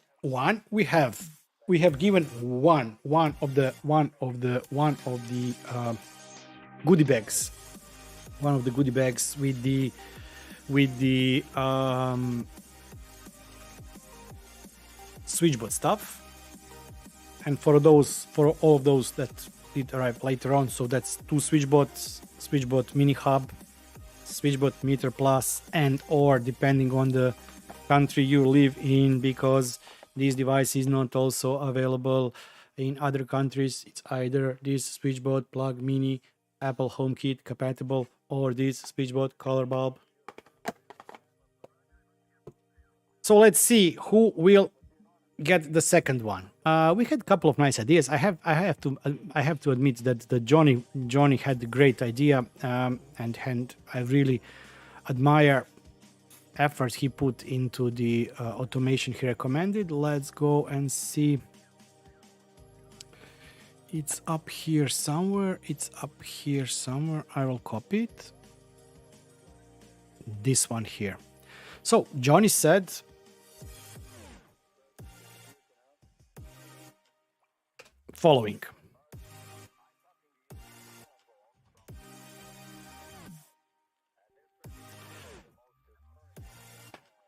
we have given one of the goodie bags, with the SwitchBot stuff. And for all of those that did arrive later on, so that's 2 SwitchBots, SwitchBot mini hub, SwitchBot Meter Plus and or depending on the country you live in, because this device is not also available in other countries. It's either this SwitchBot Plug Mini Apple HomeKit compatible or this SwitchBot Color Bulb. So let's see who will get the second one. We had a couple of nice ideas. I have to admit that the Johnny had a great idea, and I really admire effort he put into the automation he recommended. Let's go and see. It's up here somewhere. I will copy it. This one here. So Johnny said, following.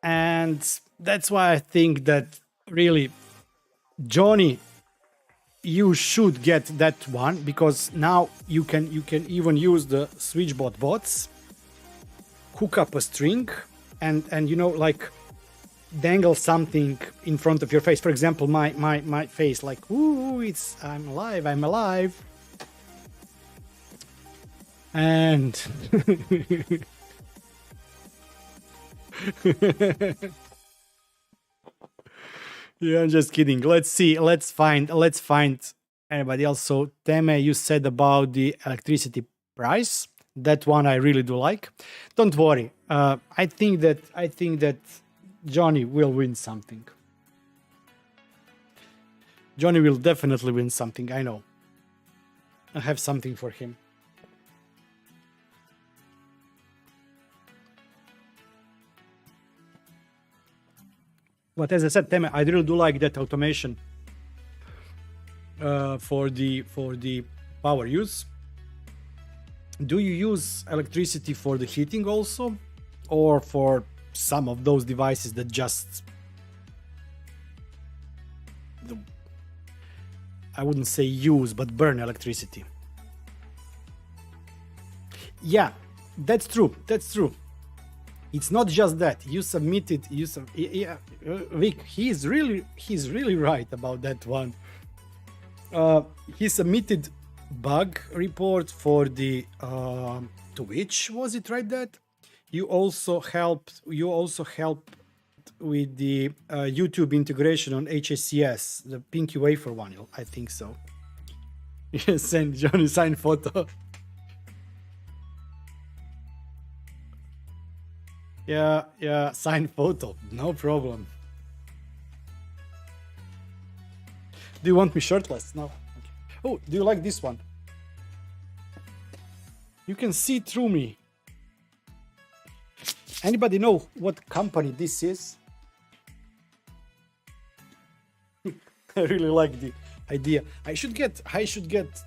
And that's why I think that really, Johnny, you should get that one, because now you can even use the SwitchBot bots, hook up a string, and you know, like dangle something in front of your face. For example, my face, like, ooh, I'm alive. And yeah, I'm just kidding. Let's see. Let's find anybody else. So Teme, you said about the electricity price. That one I really do like. Don't worry. I think that Johnny will win something. Johnny will definitely win something. I know. I have something for him. But as I said, Teme, I really do like that automation for the power use. Do you use electricity for the heating also, or for some of those devices that just, I wouldn't say use, but burn electricity? Yeah, that's true. It's not just that. Vic, he's really right about that one. He submitted bug report for the Twitch, was it right? That you also helped with the YouTube integration on HSCS, the Pinky Wafer one, I think so. Yes, send Johnny sign photo. Yeah, sign photo, no problem. Do you want me shirtless? No. Okay. Oh, do you like this one? You can see through me. Anybody know what company this is? I really like the idea. I should get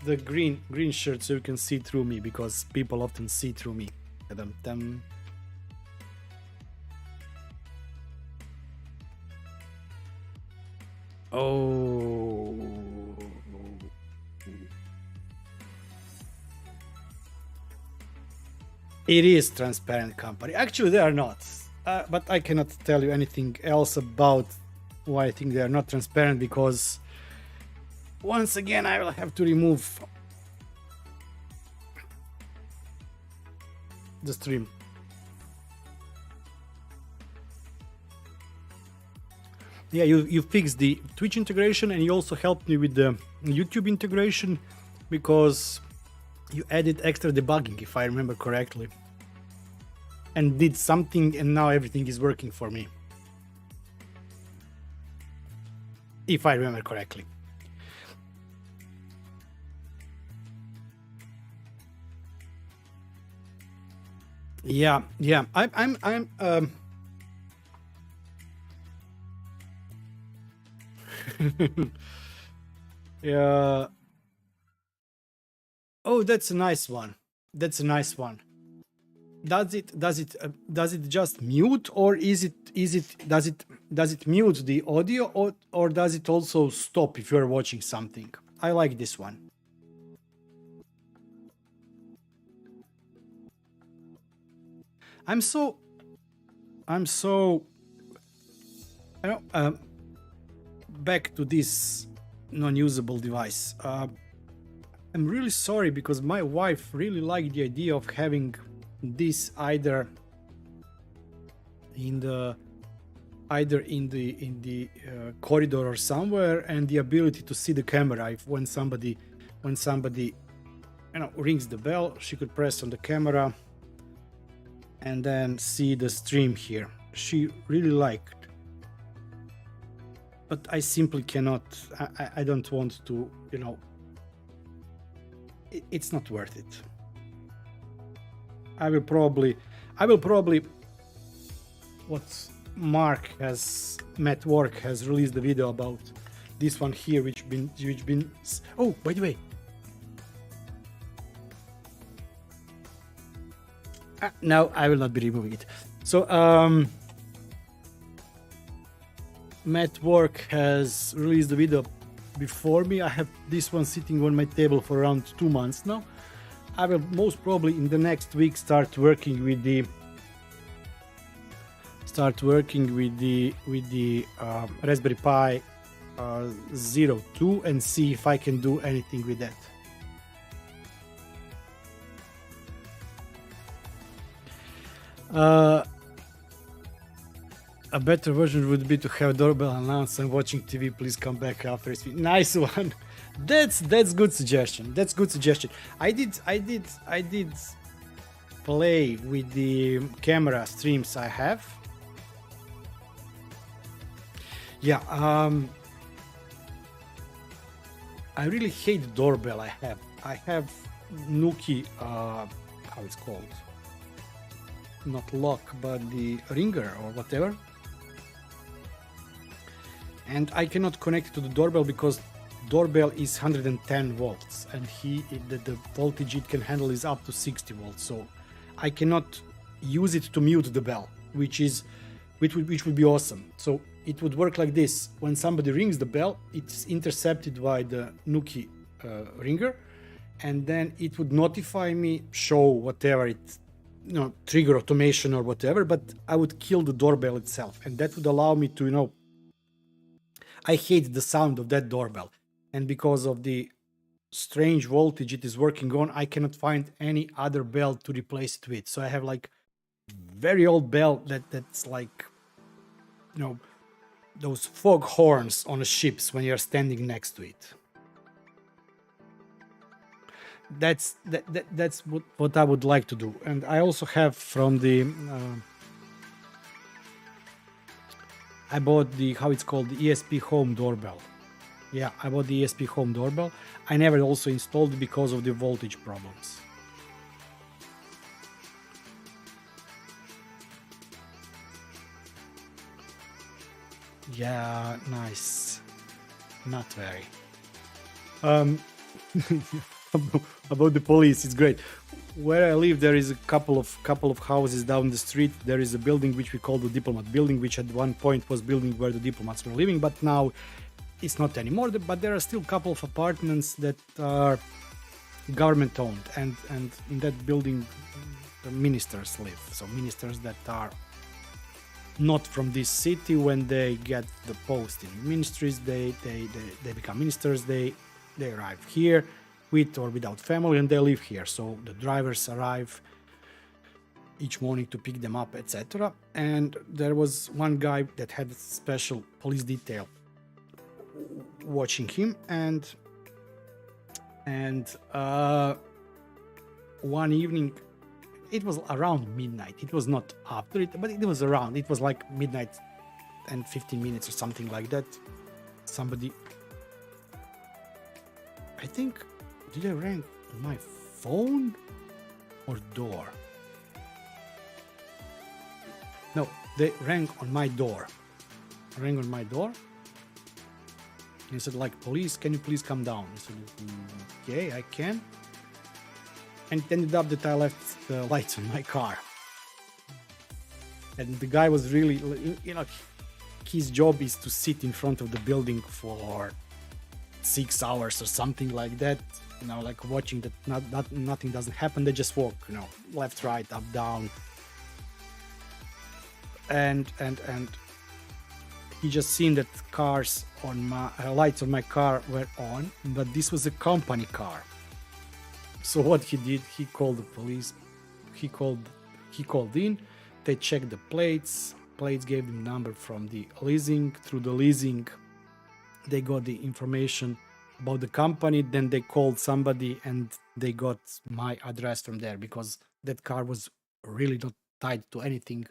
the green shirt so you can see through me, because people often see through me. Dum-dum. Oh. It is transparent company. Actually, they are not. But I cannot tell you anything else about why I think they are not transparent, because once again I will have to remove the stream. Yeah, you fixed the Twitch integration, and you also helped me with the YouTube integration, because you added extra debugging, if I remember correctly, and did something, and now everything is working for me, if I remember correctly. Yeah. I'm yeah. Oh, that's a nice one. Does it just mute, or does it mute the audio, or does it also stop if you're watching something? I like this one. I'm so I don't back to this non-usable device. I'm really sorry because my wife really liked the idea of having this either in the corridor or somewhere, and the ability to see the camera. If when somebody rings the bell, she could press on the camera and then see the stream here. She really liked, but I simply cannot. I don't want to, it's not worth it. I will probably what Matt Work has released the video about this one here, which been oh, by the way, no, I will not be removing it. So Matt Work has released the video before me. I have this one sitting on my table for around 2 months now. I will most probably in the next week start working with the Raspberry Pi 02 and see if I can do anything with that. A better version would be to have doorbell announce I'm watching TV, please come back after it's nice one. That's good suggestion. That's good suggestion. I did play with the camera streams I have. Yeah, I really hate the doorbell I have. I have Nuki, how it's called, not lock, but the ringer or whatever. And I cannot connect it to the doorbell because doorbell is 110 volts and the voltage it can handle is up to 60 volts. So I cannot use it to mute the bell, which would be awesome. So it would work like this: when somebody rings the bell, it's intercepted by the Nuki ringer, and then it would notify me, show whatever it, trigger automation or whatever, but I would kill the doorbell itself, and that would allow me to, I hate the sound of that doorbell, and because of the strange voltage it is working on, I cannot find any other bell to replace it with. So I have like very old bell that's like, those fog horns on the ships when you're standing next to it. That's what I would like to do. And I also have from the I bought the, how it's called, the ESPHome doorbell. Yeah, I bought the ESPHome doorbell. I never also installed it because of the voltage problems. Yeah, nice. Not very. About the police, it's great. Where I live, there is a couple of houses down the street. There is a building which we call the Diplomat Building, which at one point was building where the diplomats were living, but now it's not anymore. But there are still a couple of apartments that are government owned, and in that building the ministers live. So ministers that are not from this city, when they get the post in ministries, they become ministers. They arrive here with or without family, and they live here. So the drivers arrive each morning to pick them up, etc. And there was one guy that had a special police detail watching him, and one evening, it was around midnight. It was not after it, but it was around. It was like midnight and 15 minutes or something like that. Somebody, I think, did I ring on my phone or door? No, they rang on my door. Rang on my door. He said, like, police, can you please come down? I said, okay, I can. And it ended up that I left the lights on my car. And the guy was really, his job is to sit in front of the building for 6 hours or something like that, like watching that nothing doesn't happen. They just walk, left, right, up, down. and he just seen that cars on my lights on my car were on, but this was a company car. So what he did, he called the police. He called in. They checked the plates. Plates gave him number from the leasing. Through the leasing, they got the information about the company. Then they called somebody and they got my address from there, because that car was really not tied to anything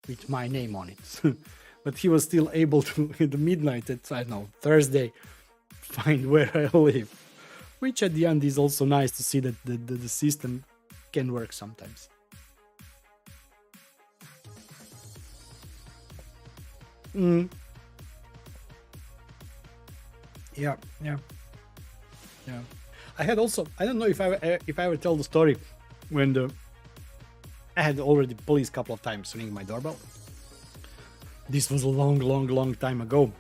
with my name on it. But he was still able to, in the midnight, at, I don't know, Thursday, find where I live. Which at the end is also nice to see that the system can work sometimes. Yeah. I had also, I don't know if I ever tell the story when I had already police a couple of times ringing my doorbell. This was a long time ago,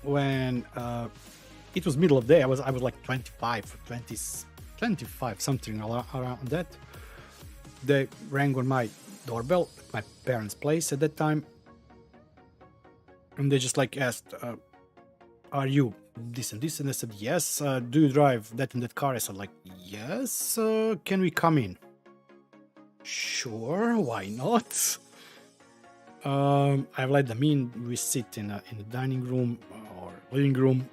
when it was middle of the day. I was like 25, something around that. They rang on my doorbell, my parents' place at that time, and they just like asked, "Are you this and this?" And I said, "Yes." "Do you drive that and that car?" I said, like, "Yes." "Can we come in?" "Sure, why not?" I let them in. We sit in the dining room or living room.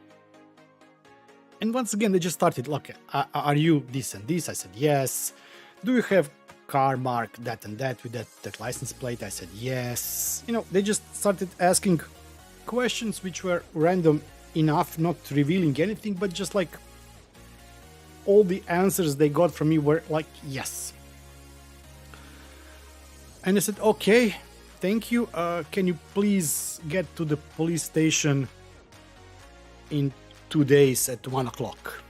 And once again, they just started, "Look, are you this and this?" I said, "Yes." "Do you have car mark that and that with that license plate?" I said, "Yes." You know, they just started asking questions which were random enough, not revealing anything, but just like all the answers they got from me were like, yes. And I said, "Okay, thank you. Can you please get to the police station in 2 days at 1 o'clock?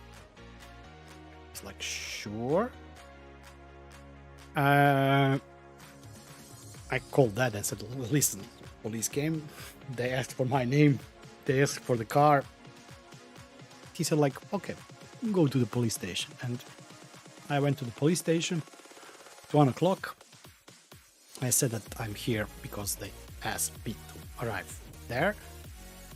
It's like, "Sure." I called that and said, "Listen, police came. They asked for my name. They asked for the car." He said, like, "Okay, go to the police station." And I went to the police station at 1 o'clock. I said that I'm here because they asked me to arrive there.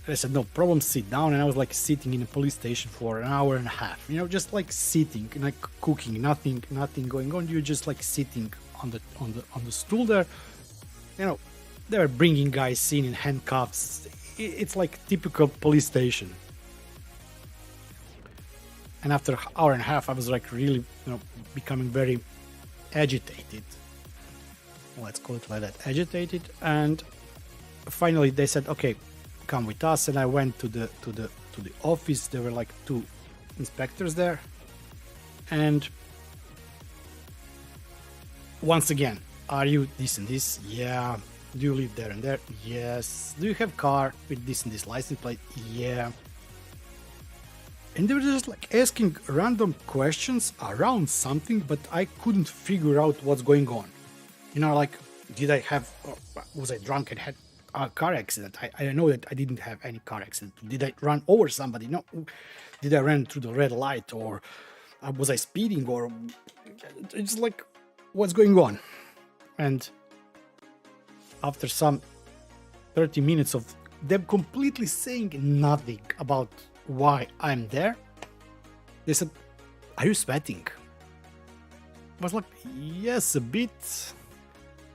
And I said, "No problem, sit down." And I was like sitting in a police station for an hour and a half, you know, just like sitting, like cooking, nothing going on. You're just like sitting on the stool there. You know, they were bringing guys in handcuffs. It's like typical police station. And after an hour and a half, I was like really, you know, becoming very agitated. Let's call it like that, agitated. And finally they said, "Okay, come with us." And I went to the office. There were like 2 inspectors there. And once again, "Are you this and this?" "Yeah." "Do you live there and there?" "Yes." "Do you have car with this and this license plate?" "Yeah." And they were just like asking random questions around something, but I couldn't figure out what's going on. You know, like, was I drunk and had a car accident? I know that I didn't have any car accident. Did I run over somebody? No. Did I run through the red light, or was I speeding, or it's like, what's going on? And after some 30 minutes of them completely saying nothing about why I'm there, they said, "Are you sweating?" I was like, "Yes, a bit."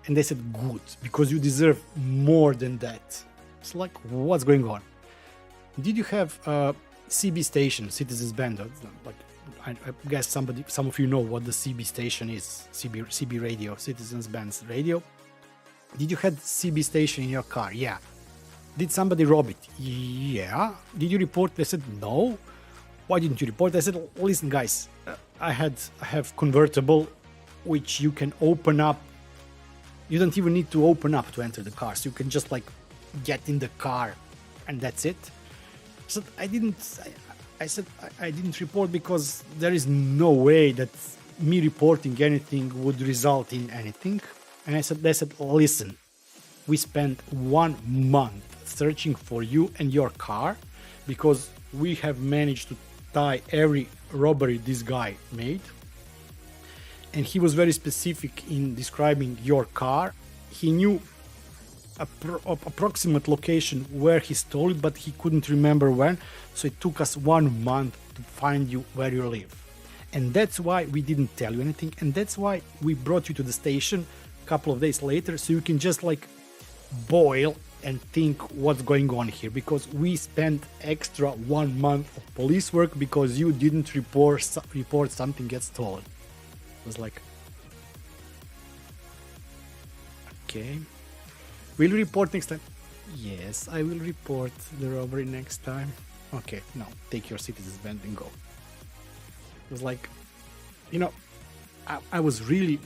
And they said, "Good, because you deserve more than that." It's like, what's going on? "Did you have a CB station, Citizens Band?" Like, I guess some of you know what the CB station is. CB radio, Citizens Band's radio. "Did you have CB station in your car?" "Yeah." "Did somebody rob it?" "Yeah." "Did you report?" They said, "No." "Why didn't you report?" I said, "Listen, guys, I have convertible, which you can open up. You don't even need to open up to enter the car. So you can just like get in the car, and that's it." So I didn't report because there is no way that me reporting anything would result in anything. And they said, "Listen, we spent 1 month searching for you and your car because we have managed to tie every robbery this guy made. and he was very specific in describing your car. He knew approximate location where he stole it, but he couldn't remember when, so it took us 1 month to find you where you live. And that's why we didn't tell you anything, and that's why we brought you to the station a couple of days later, so you can just like boil and think what's going on here, because we spent extra 1 month of police work because you didn't report something gets stolen. It was like, okay, will you report next time? Yes, I will report the robbery next time. Okay, now take your citizen's band and go. It was like, you know, I was really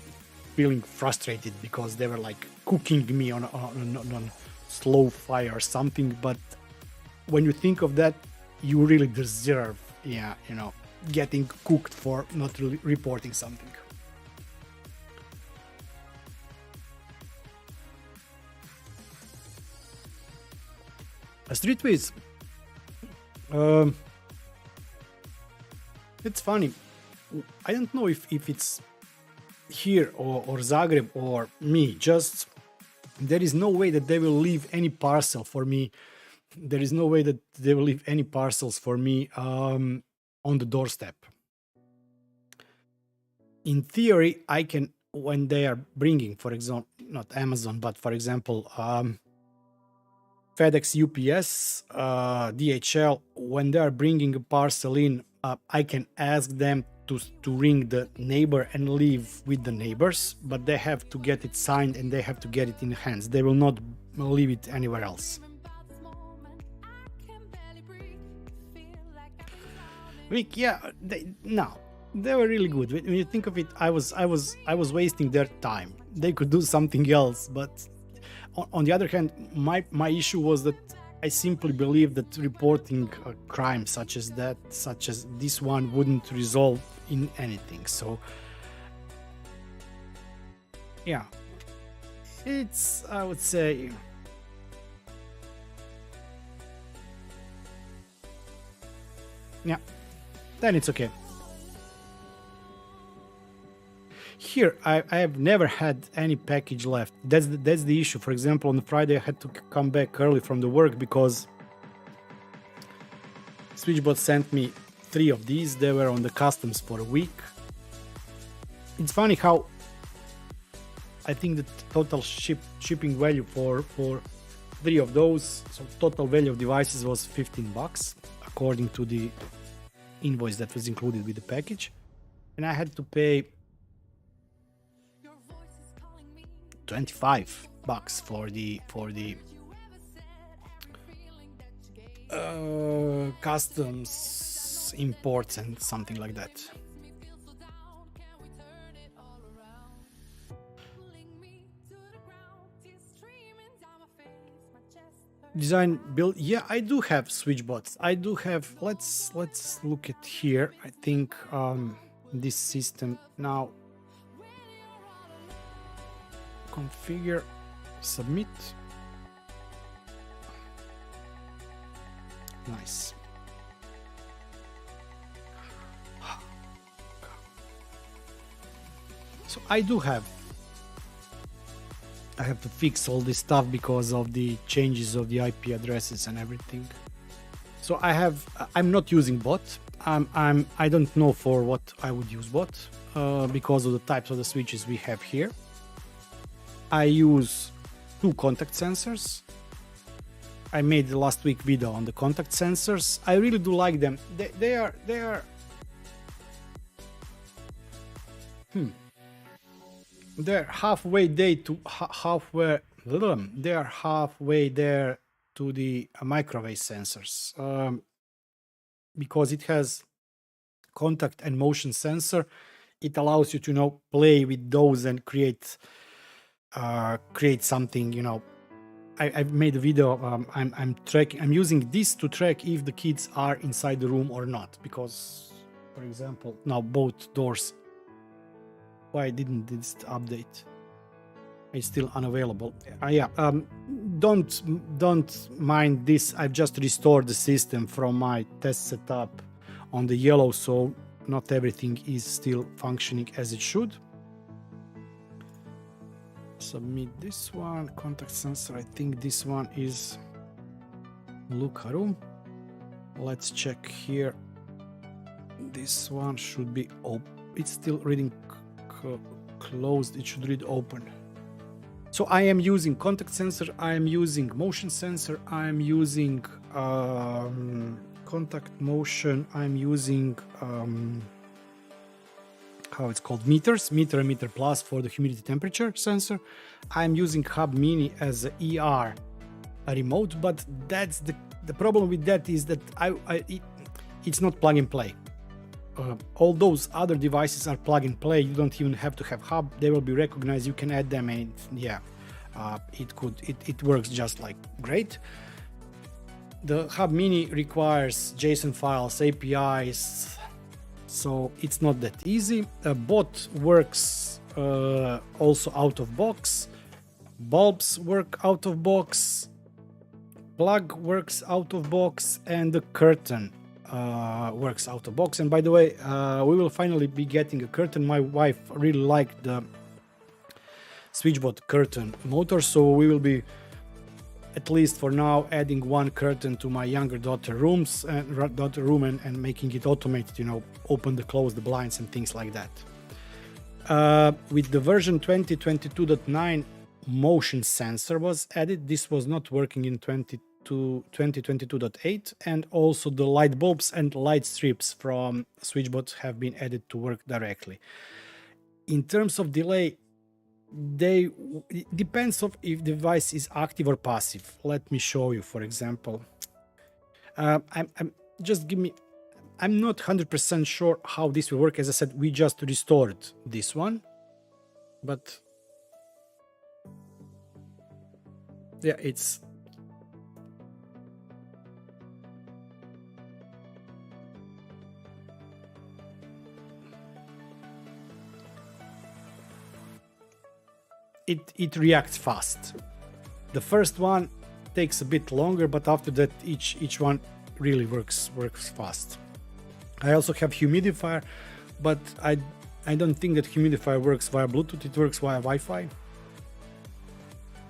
feeling frustrated because they were like cooking me on slow fire or something, but when you think of that, you really deserve, yeah, you know, getting cooked for not really reporting something. A streetways. It's funny. I don't know if it's here or Zagreb or me. Just there is no way that they will leave any parcel for me. There is no way that they will leave any parcels for me on the doorstep. In theory, I can, when they are bringing, for example, not Amazon, but for example, FedEx, UPS, DHL, when they are bringing a parcel in, I can ask them to ring the neighbor and leave with the neighbors, but they have to get it signed and they have to get it in hands. They will not leave it anywhere else. Vic, yeah, they were really good. When you think of it, I was wasting their time. They could do something else, but on the other hand, my issue was that I simply believe that reporting a crime such as this one, wouldn't result in anything. So, yeah, it's, I would say, yeah, then it's okay. Here, I have never had any package left. That's the issue. For example, on Friday I had to come back early from the work because SwitchBot sent me 3 of these. They were on the customs for a week. It's funny how I think the total shipping value for 3 of those, so total value of devices was $15 according to the invoice that was included with the package, and I had to pay $25 for the customs imports and something like that. Design build, yeah, I do have SwitchBots. I do have, let's look at here. I think this system now, configure, submit. Nice. So I have to fix all this stuff because of the changes of the IP addresses and everything. So I'm not using bot. I don't know for what I would use bot because of the types of the switches we have here. I use 2 contact sensors. I made the last week video on the contact sensors. I really do like them. They are they're halfway there to the microwave sensors because it has contact and motion sensor. It allows you to play with those and create something. I've made a video. I'm using this to track if the kids are inside the room or not, because for example now both doors, why didn't this update? It's still unavailable. Don't mind this. I've just restored the system from my test setup on the yellow, so not everything is still functioning as it should. submit this one. Contact sensor, I think this one is Lucaru. Let's check here. This one should be open. It's still reading closed. It should read open. So I am using contact sensor, I am using motion sensor, I am using contact motion, I'm using how it's called, meters, meter and meter plus for the humidity temperature sensor. I'm using Hub Mini as a ER remote, but that's the problem with that is that it's not plug and play. All those other devices are plug and play. You don't even have to have hub. They will be recognized. You can add them, and yeah, it works just like great. The Hub Mini requires JSON files, APIs, so it's not that easy. Bot works also out of box. Bulbs work out of box. Plug works out of box, and the curtain works out of box. And by the way, we will finally be getting a curtain. My wife really liked the SwitchBot curtain motor, so we will be, at least for now, adding one curtain to my younger daughter room and making it automated, you know, open the close the blinds and things like that. With the version 2022.9, motion sensor was added. This was not working in 2022.8, and also the light bulbs and light strips from SwitchBot have been added to work directly. In terms of delay, it depends on if the device is active or passive. Let me show you, for example. I'm not 100% sure how this will work. As I said, we just restored this one, but yeah, it's it reacts fast. The first one takes a bit longer, but after that each one really works fast. I also have humidifier, but I don't think that humidifier works via Bluetooth. It works via Wi-Fi.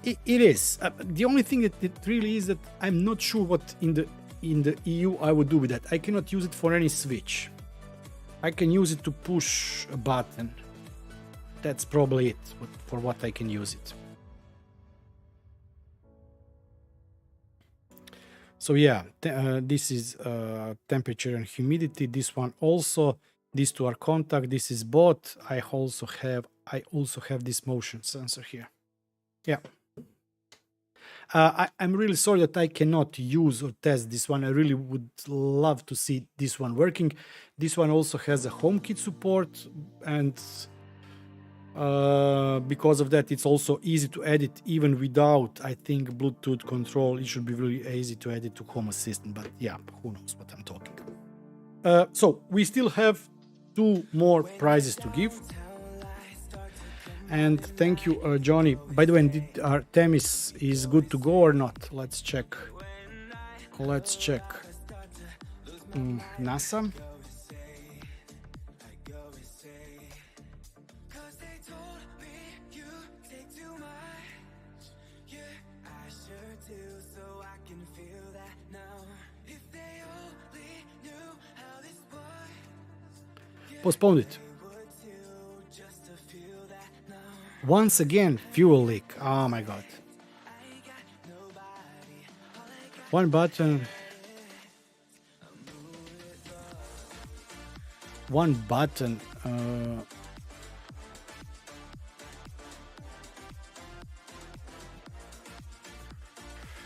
It is. The only thing that it really is that I'm not sure what in the EU I would do with that. I cannot use it for any switch. I can use it to push a button. That's probably it for what I can use it. So yeah, this is temperature and humidity. This one also. These two are contact. This is bot. I also have this motion sensor here. Yeah. I'm really sorry that I cannot use or test this one. I really would love to see this one working. This one also has a HomeKit support, and because of that, it's also easy to edit even without, I think, Bluetooth control. It should be really easy to edit to Home Assistant, but yeah, who knows what I'm talking. So we still have 2 more prizes to give. And thank you, Johnny. By the way, did Artemis is good to go or not? Let's check. NASA. Postponed it. Once again, fuel leak. Oh my god. One button.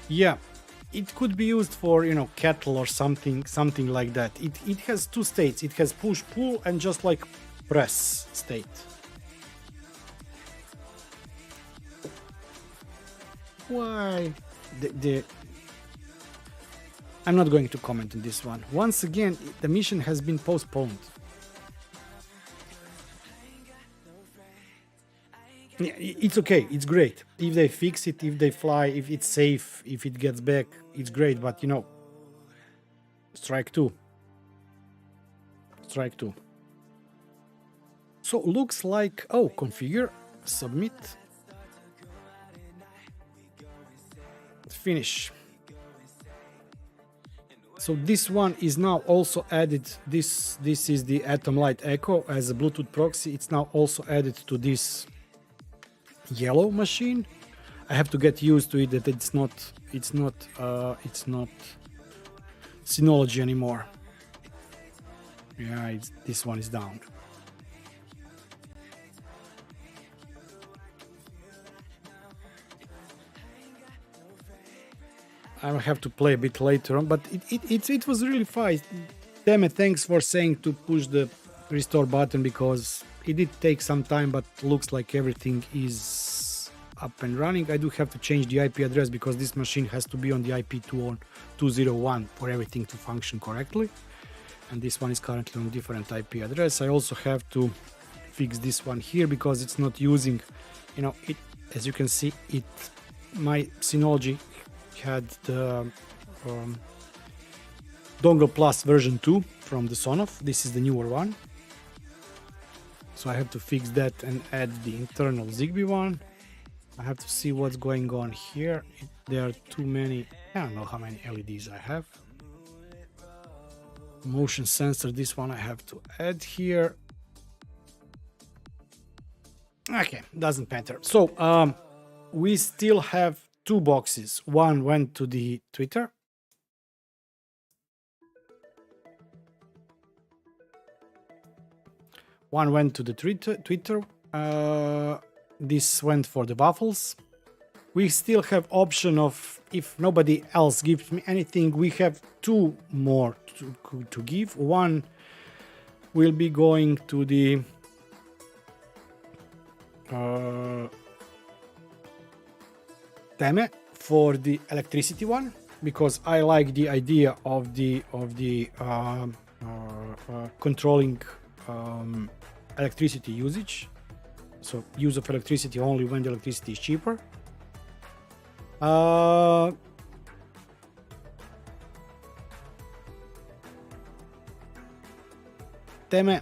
Yeah, it could be used for, you know, cattle or something like that. It has 2 states. It has push pull and just like press state. Why? I'm not going to comment on this one. Once again, the mission has been postponed. Yeah, it's okay, it's great. If they fix it, if they fly, if it's safe, if it gets back, it's great. But you know, strike 2. So looks like, oh, configure, submit. finish. So this one is now also added. This is the Atom Light Echo as a Bluetooth proxy. It's now also added to this yellow machine. I have to get used to it that it's not Synology anymore. Yeah, this one is down. I will have to play a bit later on, but it was really fast. Damn it, thanks for saying to push the restore button, because it did take some time, but looks like everything is up and running. I do have to change the IP address because this machine has to be on the IP 201 for everything to function correctly. And this one is currently on different IP address. I also have to fix this one here because it's not using, you know, it, as you can see, my Synology had the Dongle Plus version 2 from the Sonoff. This is the newer one. So I have to fix that and add the internal Zigbee one. I have to see what's going on here. There are too many, I don't know how many LEDs I have. Motion sensor, this one I have to add here. Okay, doesn't matter. So we still have two boxes. One went to the Twitter. One went to the Twitter. This went for the waffles. We still have option of, if nobody else gives me anything, we have two more to give. One will be going to the Teme for the electricity one, because I like the idea of the controlling electricity usage. So use of electricity only when the electricity is cheaper. Teme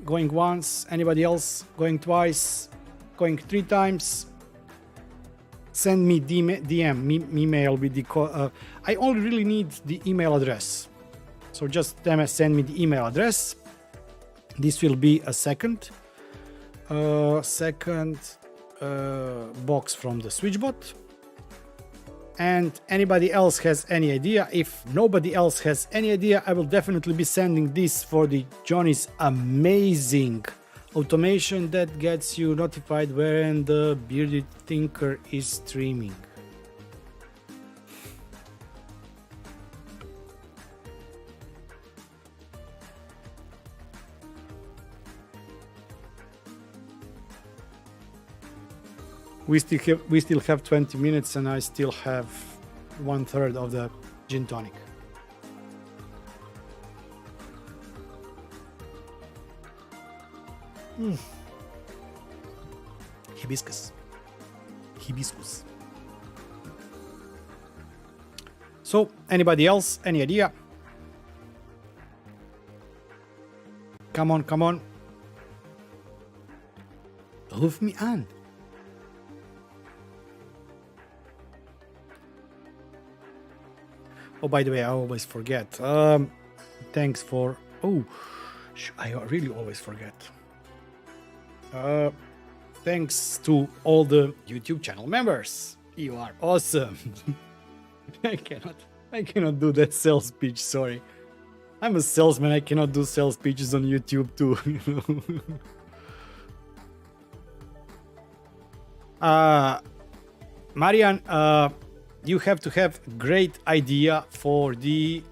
going once, anybody else going twice, going 3 times. Send me DM, email with the I only really need the email address. So just Teme, send me the email address. This will be a second box from the SwitchBot. And anybody else has any idea? If nobody else has any idea, I will definitely be sending this for the Johnny's amazing automation that gets you notified when the BeardedTinker is streaming. We still have 20 minutes and I still have 1/3 of the gin tonic. Hibiscus. So, anybody else? Any idea? Come on. Ruf me an. Oh, by the way, I always forget. Thanks for... Oh, I really always forget. Thanks to all the YouTube channel members. You are awesome. I cannot do that sales pitch, sorry. I'm a salesman, I cannot do sales pitches on YouTube too, you know. Marian, you have to have great idea for the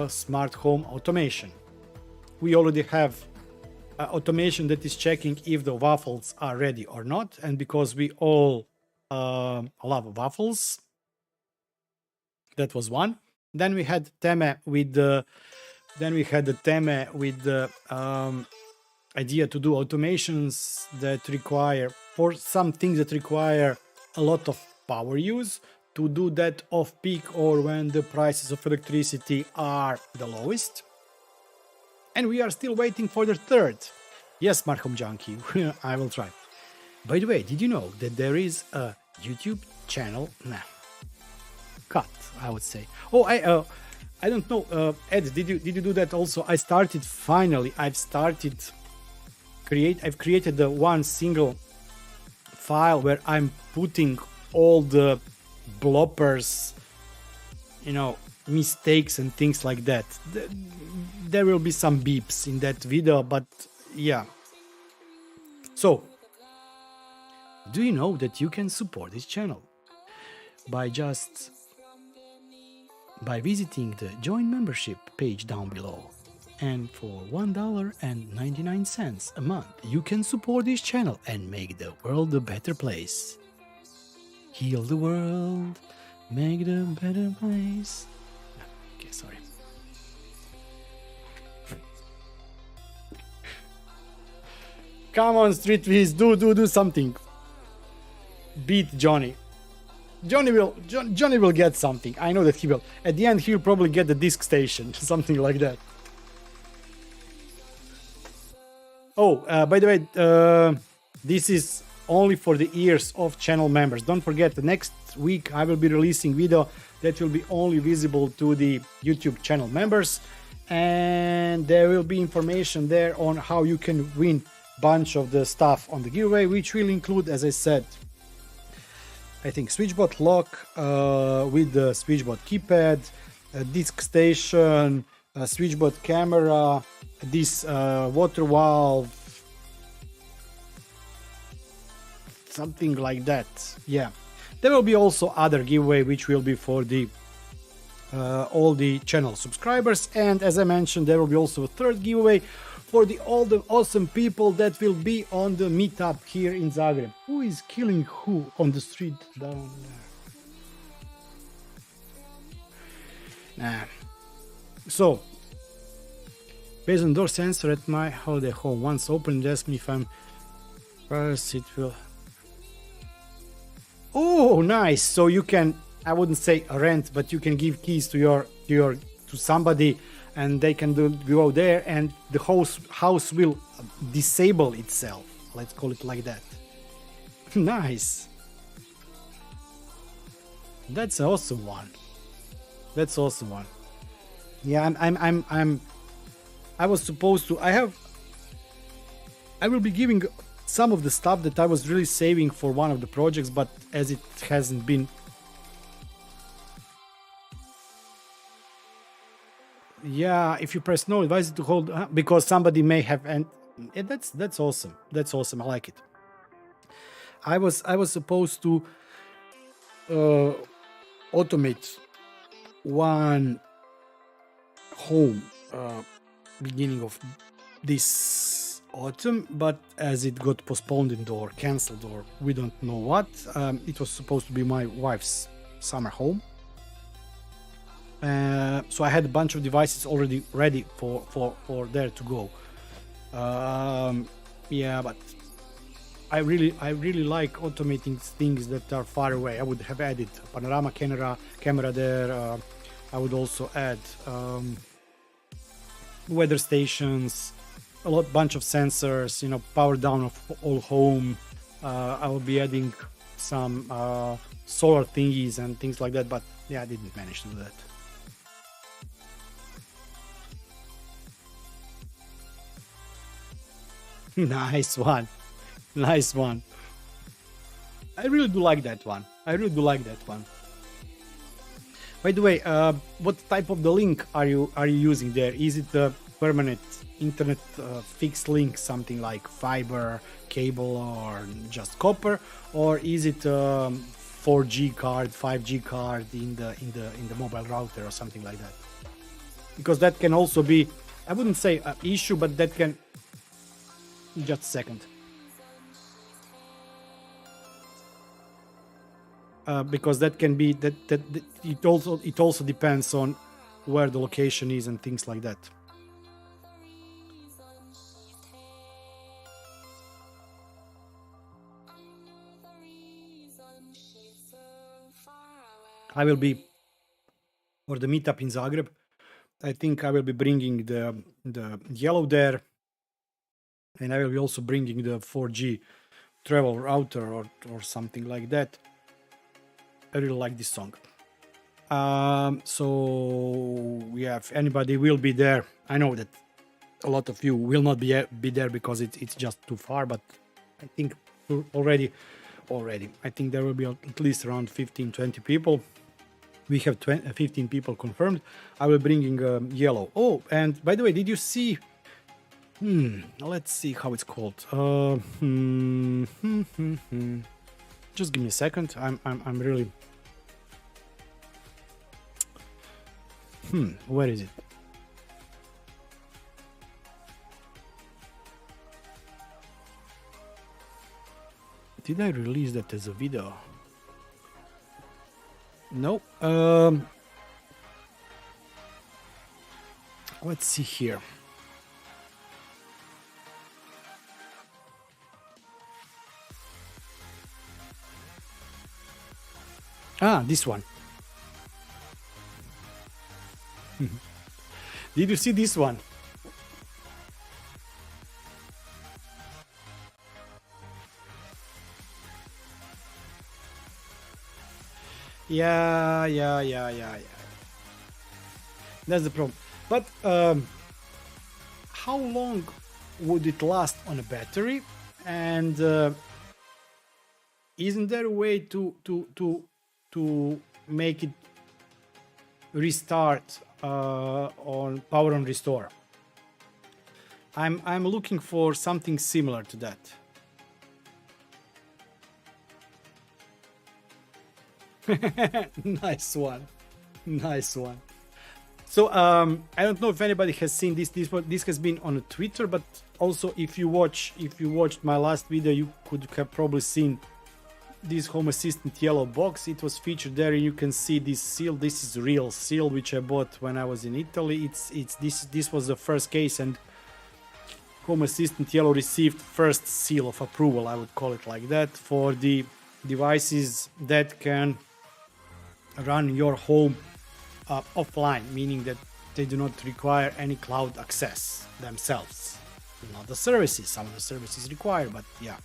smart home automation. We already have automation that is checking if the waffles are ready or not, and because we all love waffles, that was one. Then we had Teme with the idea to do automations that require, for some things that require a lot of power use, to do that off peak or when the prices of electricity are the lowest. And we are still waiting for the third. Yes, Smart Home Junkie, I will try. By the way, did you know that there is a YouTube channel? Nah, cut, I would say. Oh, I don't know, Ed, did you do that also? I started finally. I've created the one single file where I'm putting all the bloppers, you know, mistakes and things like that. There will be some beeps in that video, but yeah. So, do you know that you can support this channel by visiting the join membership page down below? And for $1.99 a month, you can support this channel and make the world a better place. Heal the world, make it a better place. Okay, sorry. Come on, Street Viz, do something. Beat Johnny. Johnny will get something. I know that he will. At the end, he'll probably get the disc station, something like that. Oh, by the way, this is only for the ears of channel members. Don't forget, the next week I will be releasing video that will be only visible to the YouTube channel members, and there will be information there on how you can win bunch of the stuff on the giveaway, which will include, as I said, I think SwitchBot lock with the SwitchBot keypad, a disc station, a SwitchBot camera, this water valve, something like that. Yeah, there will be also other giveaway which will be for the all the channel subscribers, and as I mentioned, there will be also a third giveaway for all the awesome people that will be on the meetup here in Zagreb. Who is killing who on the street down there? So, based on door sensor at my holiday home, once opened, ask me if I'm first, it will. Oh, nice! So you can, I wouldn't say rent, but you can give keys to somebody, and they can go there, and the house will disable itself. Let's call it like that. Nice. That's an awesome one. That's awesome one. Yeah, I was supposed to. I will be giving some of the stuff that I was really saving for one of the projects, but as it hasn't been. Yeah, if you press no, advise it to hold because somebody may have, and that's awesome. That's awesome. I like it. I was supposed to automate one home beginning of this autumn, but as it got postponed or cancelled or we don't know what, it was supposed to be my wife's summer home. So I had a bunch of devices already ready for there to go. Yeah, but I really like automating things that are far away. I would have added a panorama camera there. I would also add weather stations, bunch of sensors, you know, power down of all home. I will be adding some solar thingies and things like that, but yeah, I didn't manage to do that. Nice one. Nice one. I really do like that one. By the way, what type of the link are you using there? Is it a permanent internet fixed link, something like fiber, cable, or just copper, or is it 4G card, 5G card in the mobile router or something like that? Because that can also be, I wouldn't say an issue, but that can. Just a second. Because that can be that it also depends on where the location is and things like that. I will be for the meetup in Zagreb. I think I will be bringing the yellow there, and I will be also bringing the 4G travel router or something like that. I really like this song. So yeah, if anybody will be there, I know that a lot of you will not be there because it's just too far, but I think already I think there will be at least around 15-20 people. We have 15 people confirmed. I will bring in yellow. Oh, and by the way, did you see? Let's see how it's called. Just give me a second. I'm really. Where is it? Did I release that as a video? No. Let's see here. This one. Did you see this one? Yeah. That's the problem. But how long would it last on a battery? And isn't there a way to make it restart on power on restore? I'm looking for something similar to that. Nice one. So I don't know if anybody has seen this. This has been on Twitter, but also if you watched my last video, you could have probably seen this Home Assistant yellow box. It was featured there, and you can see this seal. This is real seal, which I bought when I was in Italy. This was the first case, and Home Assistant yellow received first seal of approval, I would call it like that, for the devices that can run your home offline, meaning that they do not require any cloud access themselves. Not the services, some of the services require, but yeah.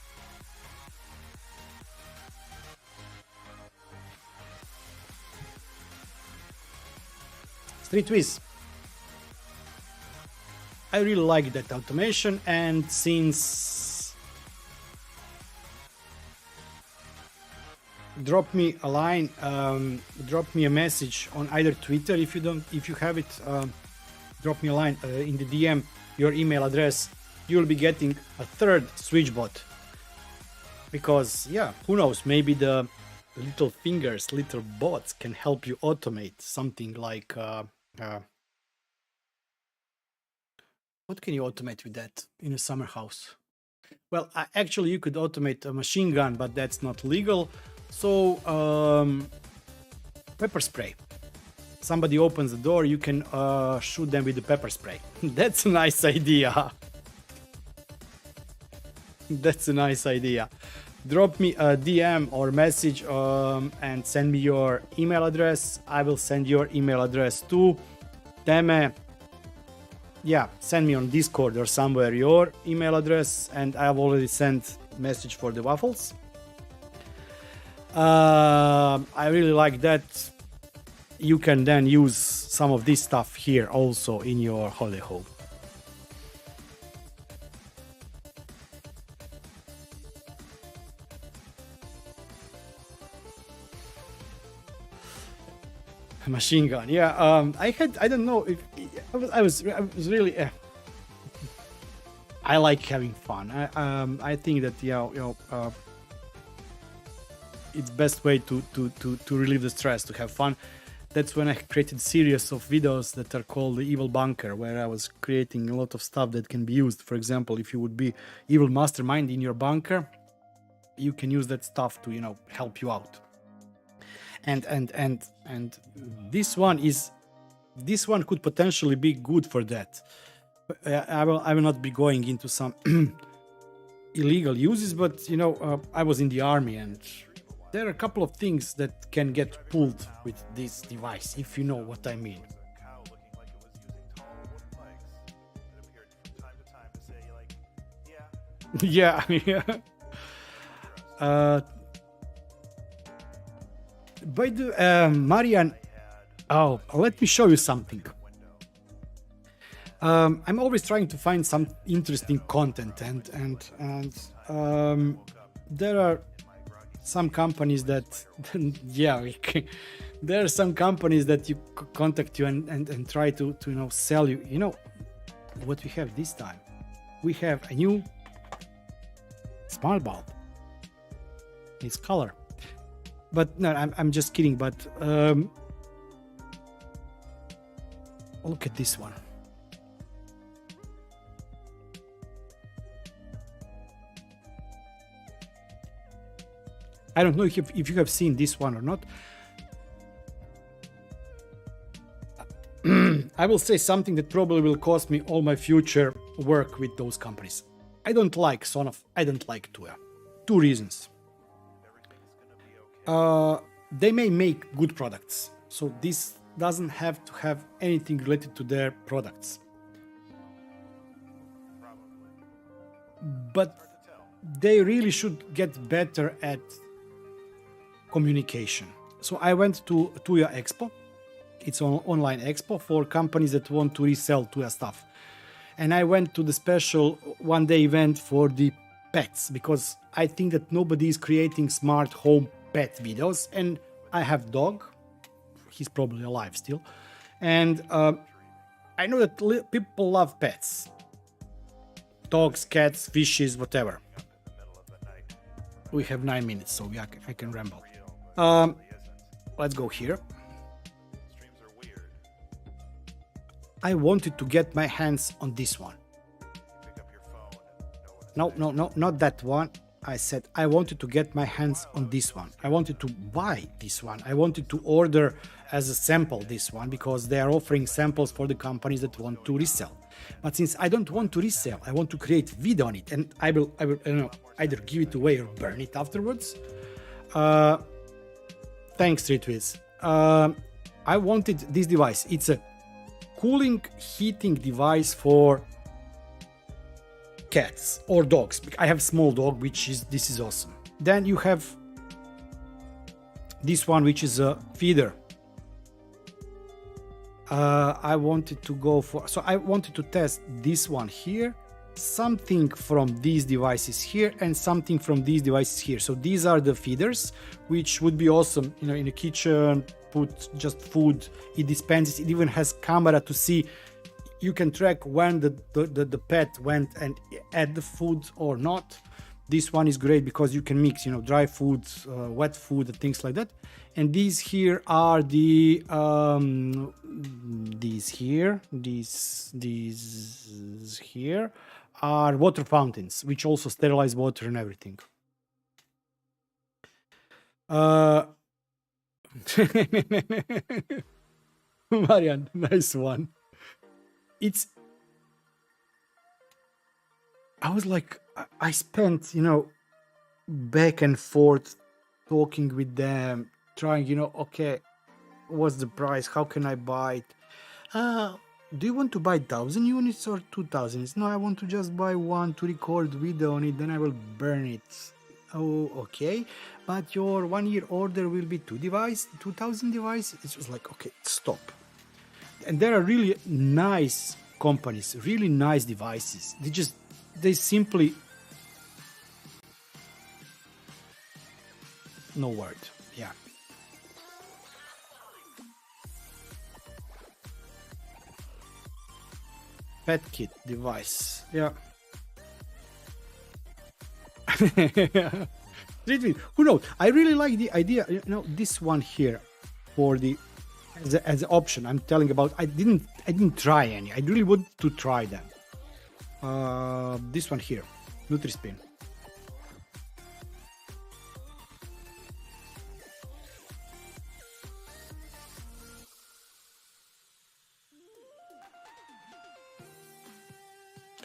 StreetWiz. I really like that automation, and since drop me a line, drop me a message on either Twitter if you have it, drop me a line in the DM, your email address. You'll be getting a third SwitchBot, because yeah, who knows, maybe the little fingers, little bots can help you automate something like what can you automate with that in a summer house? Well, actually you could automate a machine gun, but that's not legal. So pepper spray. Somebody opens the door, you can shoot them with the pepper spray. That's a nice idea. That's a nice idea. Drop me a DM or message and send me your email address. I will send your email address to Teme. Yeah, send me on Discord or somewhere your email address, and I have already sent message for the waffles. I really like that. You can then use some of this stuff here also in your holiday home. Machine gun, yeah. I don't know if I was really. I like having fun. I think that it's best way to relieve the stress, to have fun. That's when I created a series of videos that are called the Evil Bunker, where I was creating a lot of stuff that can be used. For example, if you would be evil mastermind in your bunker, you can use that stuff to help you out. And this one could potentially be good for that. I will not be going into some illegal uses, but I was in the army, and there are a couple of things that can get pulled with this device, if you know what I mean. Yeah. By the Marian, Oh, let me show you something. I'm always trying to find some interesting content, and there are some companies that, yeah, there are some companies that you contact you and try to sell you. You know what we have this time? We have a new smart bulb. It's color, but no, I'm just kidding. But look at this one. I don't know if you have seen this one or not. I will say something that probably will cost me all my future work with those companies. I don't like Sonoff. I don't like Tuya. Two reasons. They may make good products, so this doesn't have to have anything related to their products. But they really should get better at communication. So I went to Tuya Expo. It's an online expo for companies that want to resell Tuya stuff. And I went to the special one-day event for the pets, because I think that nobody is creating smart home pet videos. And I have dog. He's probably alive still. And I know that people love pets. Dogs, cats, fishes, whatever. We have 9 minutes, so I can ramble. Let's go here. I wanted to get my hands on this one. No, not that one. I said I wanted to get my hands on this one. I wanted to buy this one. I wanted to order as a sample this one, because they are offering samples for the companies that want to resell. But since I don't want to resell, I want to create video on it, and I will either give it away or burn it afterwards. Thanks, Retweets. I wanted this device. It's a cooling, heating device for cats or dogs. I have a small dog, this is awesome. Then you have this one, which is a feeder. I wanted to test this one here, something from these devices here, and something from these devices here. So these are the feeders, which would be awesome, in the kitchen. Put just food, it dispenses, it even has camera to see. You can track when the pet went and add the food or not. This one is great because you can mix, dry food, wet food, and things like that. And these here are the these here are water fountains, which also sterilize water and everything. Marian, nice one. I was like, I spent, back and forth talking with them, trying, okay, what's the price? How can I buy it? Do you want to buy 1,000 units or 2,000? No, I want to just buy one to record video on it, then I will burn it. Oh, okay, but your 1 year order will be 2,000 devices. It was like, okay, stop. And there are really nice companies, really nice devices. They simply, no word. Yeah. Pet kit device. Yeah. Who knows? I really like the idea. This one here for the as an option. I'm telling about. I didn't try any. I really want to try them. This one here, NutriSpin.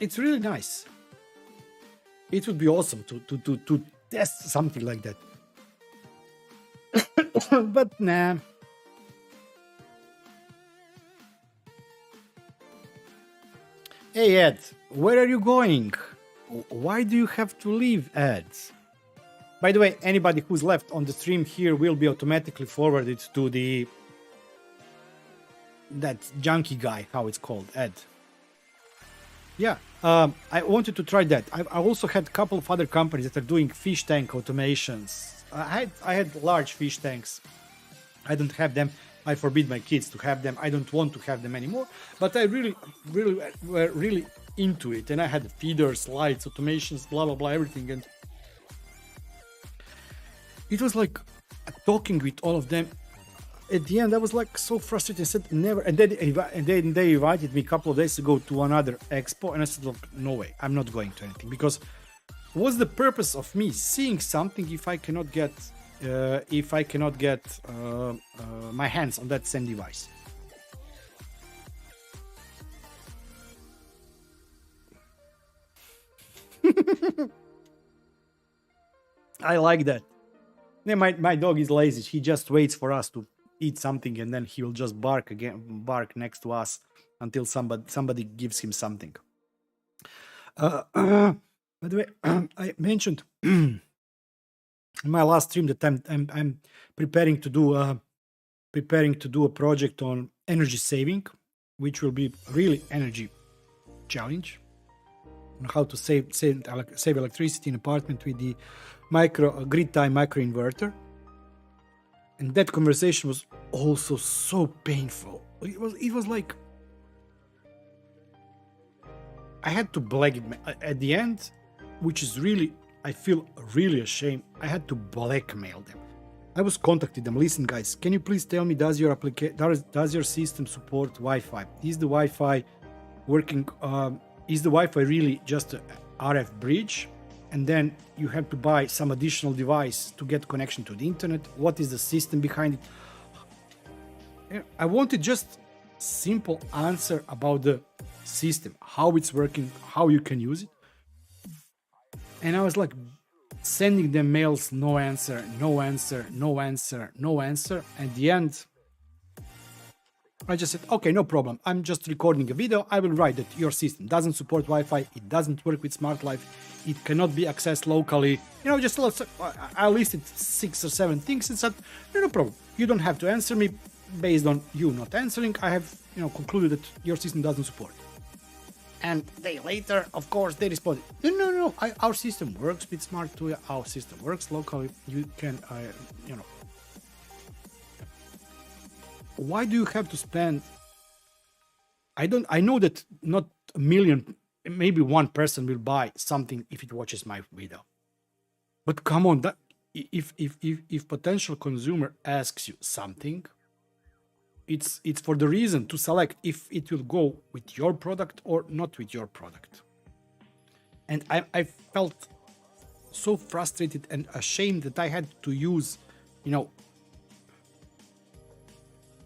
It's really nice. It would be awesome to test something like that. But nah. Hey Ed, where are you going? Why do you have to leave, Ed? By the way, anybody who's left on the stream here will be automatically forwarded to the that junkie guy, how it's called, Ed. Yeah, I wanted to try that. I also had a couple of other companies that are doing fish tank automations. I had large fish tanks. I don't have them. I forbid my kids to have them. I don't want to have them anymore. But I really were really into it, and I had feeders, lights, automations, blah blah blah, everything, and it was like talking with all of them. At the end, I was like so frustrated. I said never. And then they invited me a couple of days ago to another expo, and I said, look, no way, I'm not going to anything, because what's the purpose of me seeing something if I cannot get my hands on that same device? I like that. Yeah, my dog is lazy. He just waits for us to eat something, and then he will just bark next to us until somebody gives him something. By the way, I mentioned in my last stream that I'm preparing to do a project on energy saving, which will be really energy challenge on how to save electricity in apartment with the grid tie micro inverter. And that conversation was also so painful. It was like I had to black it at the end, which is really, I feel really ashamed. I had to blackmail them. I was contacting them. Listen, guys, can you please tell me, does your system support Wi-Fi? Is the Wi-Fi working? Is the Wi-Fi really just a RF bridge? And then you have to buy some additional device to get connection to the internet. What is the system behind it? I wanted just simple answer about the system, how it's working, how you can use it. And I was like sending them mails, no answer, no answer, no answer, no answer. At the end, I just said, okay, no problem. I'm just recording a video. I will write that your system doesn't support Wi-Fi. It doesn't work with Smart Life. It cannot be accessed locally. Just I listed 6 or 7 things and said, no problem. You don't have to answer me based on you not answering. I have, concluded that your system doesn't support. And day later, of course, they responded, no, our system works with Smart Tuya. Our system works locally. You can, Why do you have to spend? I know that not a million, maybe one person will buy something if it watches my video. But come on, if potential consumer asks you something, it's for the reason to select if it will go with your product or not with your product. And I felt so frustrated and ashamed that I had to use,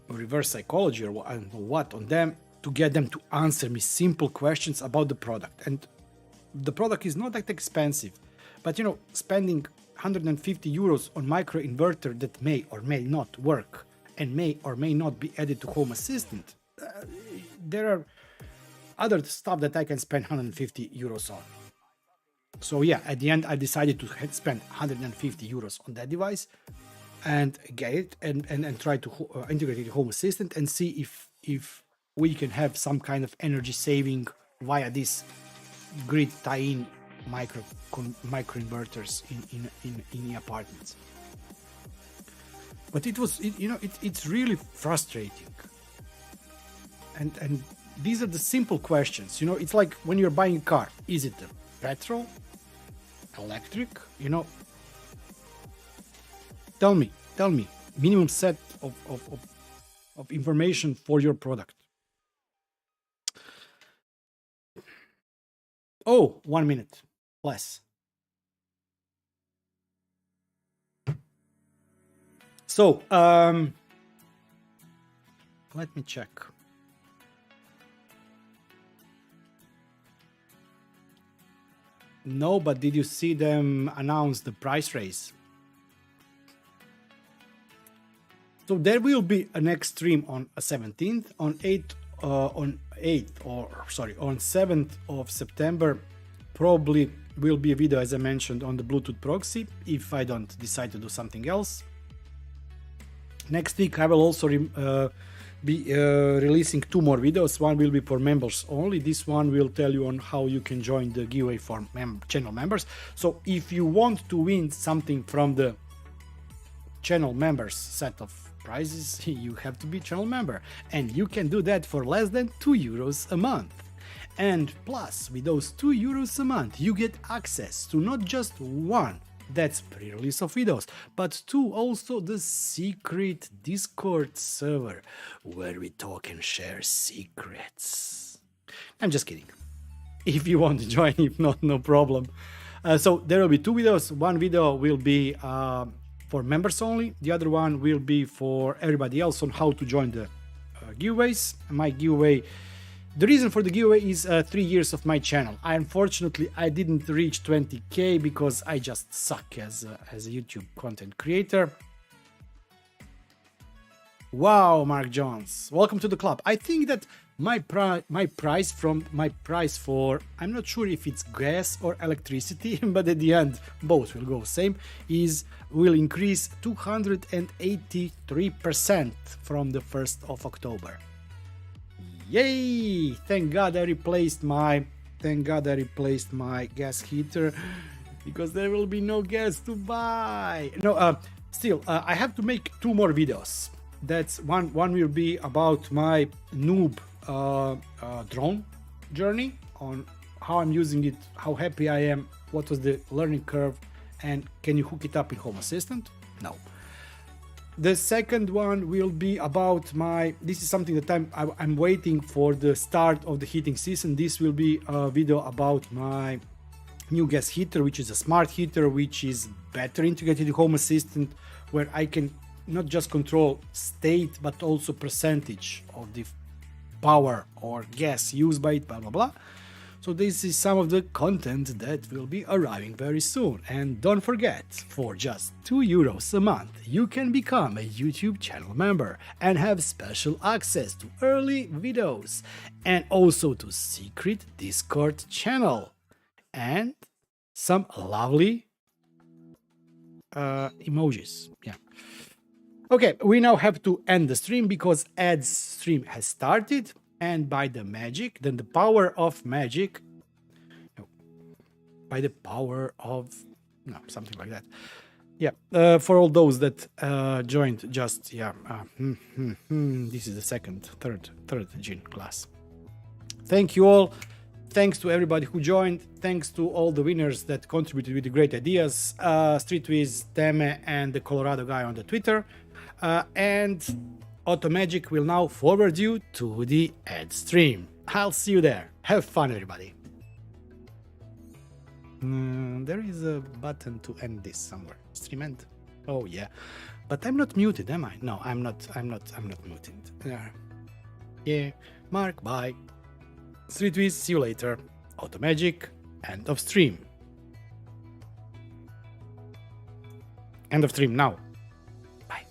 reverse psychology or I don't know what on them to get them to answer me simple questions about the product. And the product is not that expensive, but spending 150 euros on micro inverter that may or may not work and may or may not be added to Home Assistant, there are other stuff that I can spend 150 euros on. So yeah, at the end I decided to spend 150 euros on that device and get it and try to integrate it to Home Assistant and see if we can have some kind of energy saving via this grid tie-in micro inverters in the apartments. But it's really frustrating. And these are the simple questions. It's like when you're buying a car, is it a petrol, electric? Tell me, minimum set of information for your product. Oh, 1 minute, less. So, let me check. No, but did you see them announce the price raise? So there will be a next stream on 17th, on 7th of September. Probably will be a video, as I mentioned, on the Bluetooth proxy, if I don't decide to do something else. Next week, I will also be releasing 2 more videos. One will be for members only. This one will tell you on how you can join the giveaway for channel members. So if you want to win something from the channel members set of prizes, you have to be channel member, and you can do that for less than €2 a month. And plus, with those €2 a month, you get access to not just one, that's pre-release of videos, but to also the secret Discord server where we talk and share secrets. I'm just kidding. If you want to join, if not, no problem. So there will be 2 videos. One video will be for members only. The other one will be for everybody else on how to join the giveaways. My giveaway, the reason for the giveaway is 3 years of my channel. Unfortunately, I didn't reach 20k because I just suck as a YouTube content creator. Wow, Mark Jones, welcome to the club. I think that my price for, I'm not sure if it's gas or electricity, but at the end both will go same, will increase 283% from the 1st of October. Yay! Thank God I replaced my gas heater, because there will be no gas to buy. No, still, I have to make 2 more videos. That's one will be about my noob drone journey, on how I'm using it, how happy I am, what was the learning curve, and can you hook it up in Home Assistant? No. The second one will be about this is something that I'm waiting for the start of the heating season. This will be a video about my new gas heater, which is a smart heater, which is better integrated in Home Assistant, where I can not just control state, but also percentage of the power or gas used by it, blah, blah, blah. So this is some of the content that will be arriving very soon. And don't forget, for just €2 a month, you can become a YouTube channel member and have special access to early videos and also to secret Discord channel and some lovely emojis. Yeah. Okay, we now have to end the stream because ads stream has started, and by the magic, then the power of magic, by the power of, no, something like that. Yeah, for all those that joined just, yeah, this is the third gene class. Thank you all. Thanks to everybody who joined. Thanks to all the winners that contributed with the great ideas. Streetwiz, Teme, and the Colorado guy on the Twitter. And Automagic will now forward you to the ad stream. I'll see you there. Have fun, everybody. There is a button to end this somewhere. Stream end. Oh yeah, but I'm not muted, am I? No, I'm not muted. Yeah. Mark, bye. Streetwiz, see you later. Automagic, end of stream. End of stream now. Bye.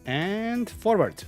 And forward.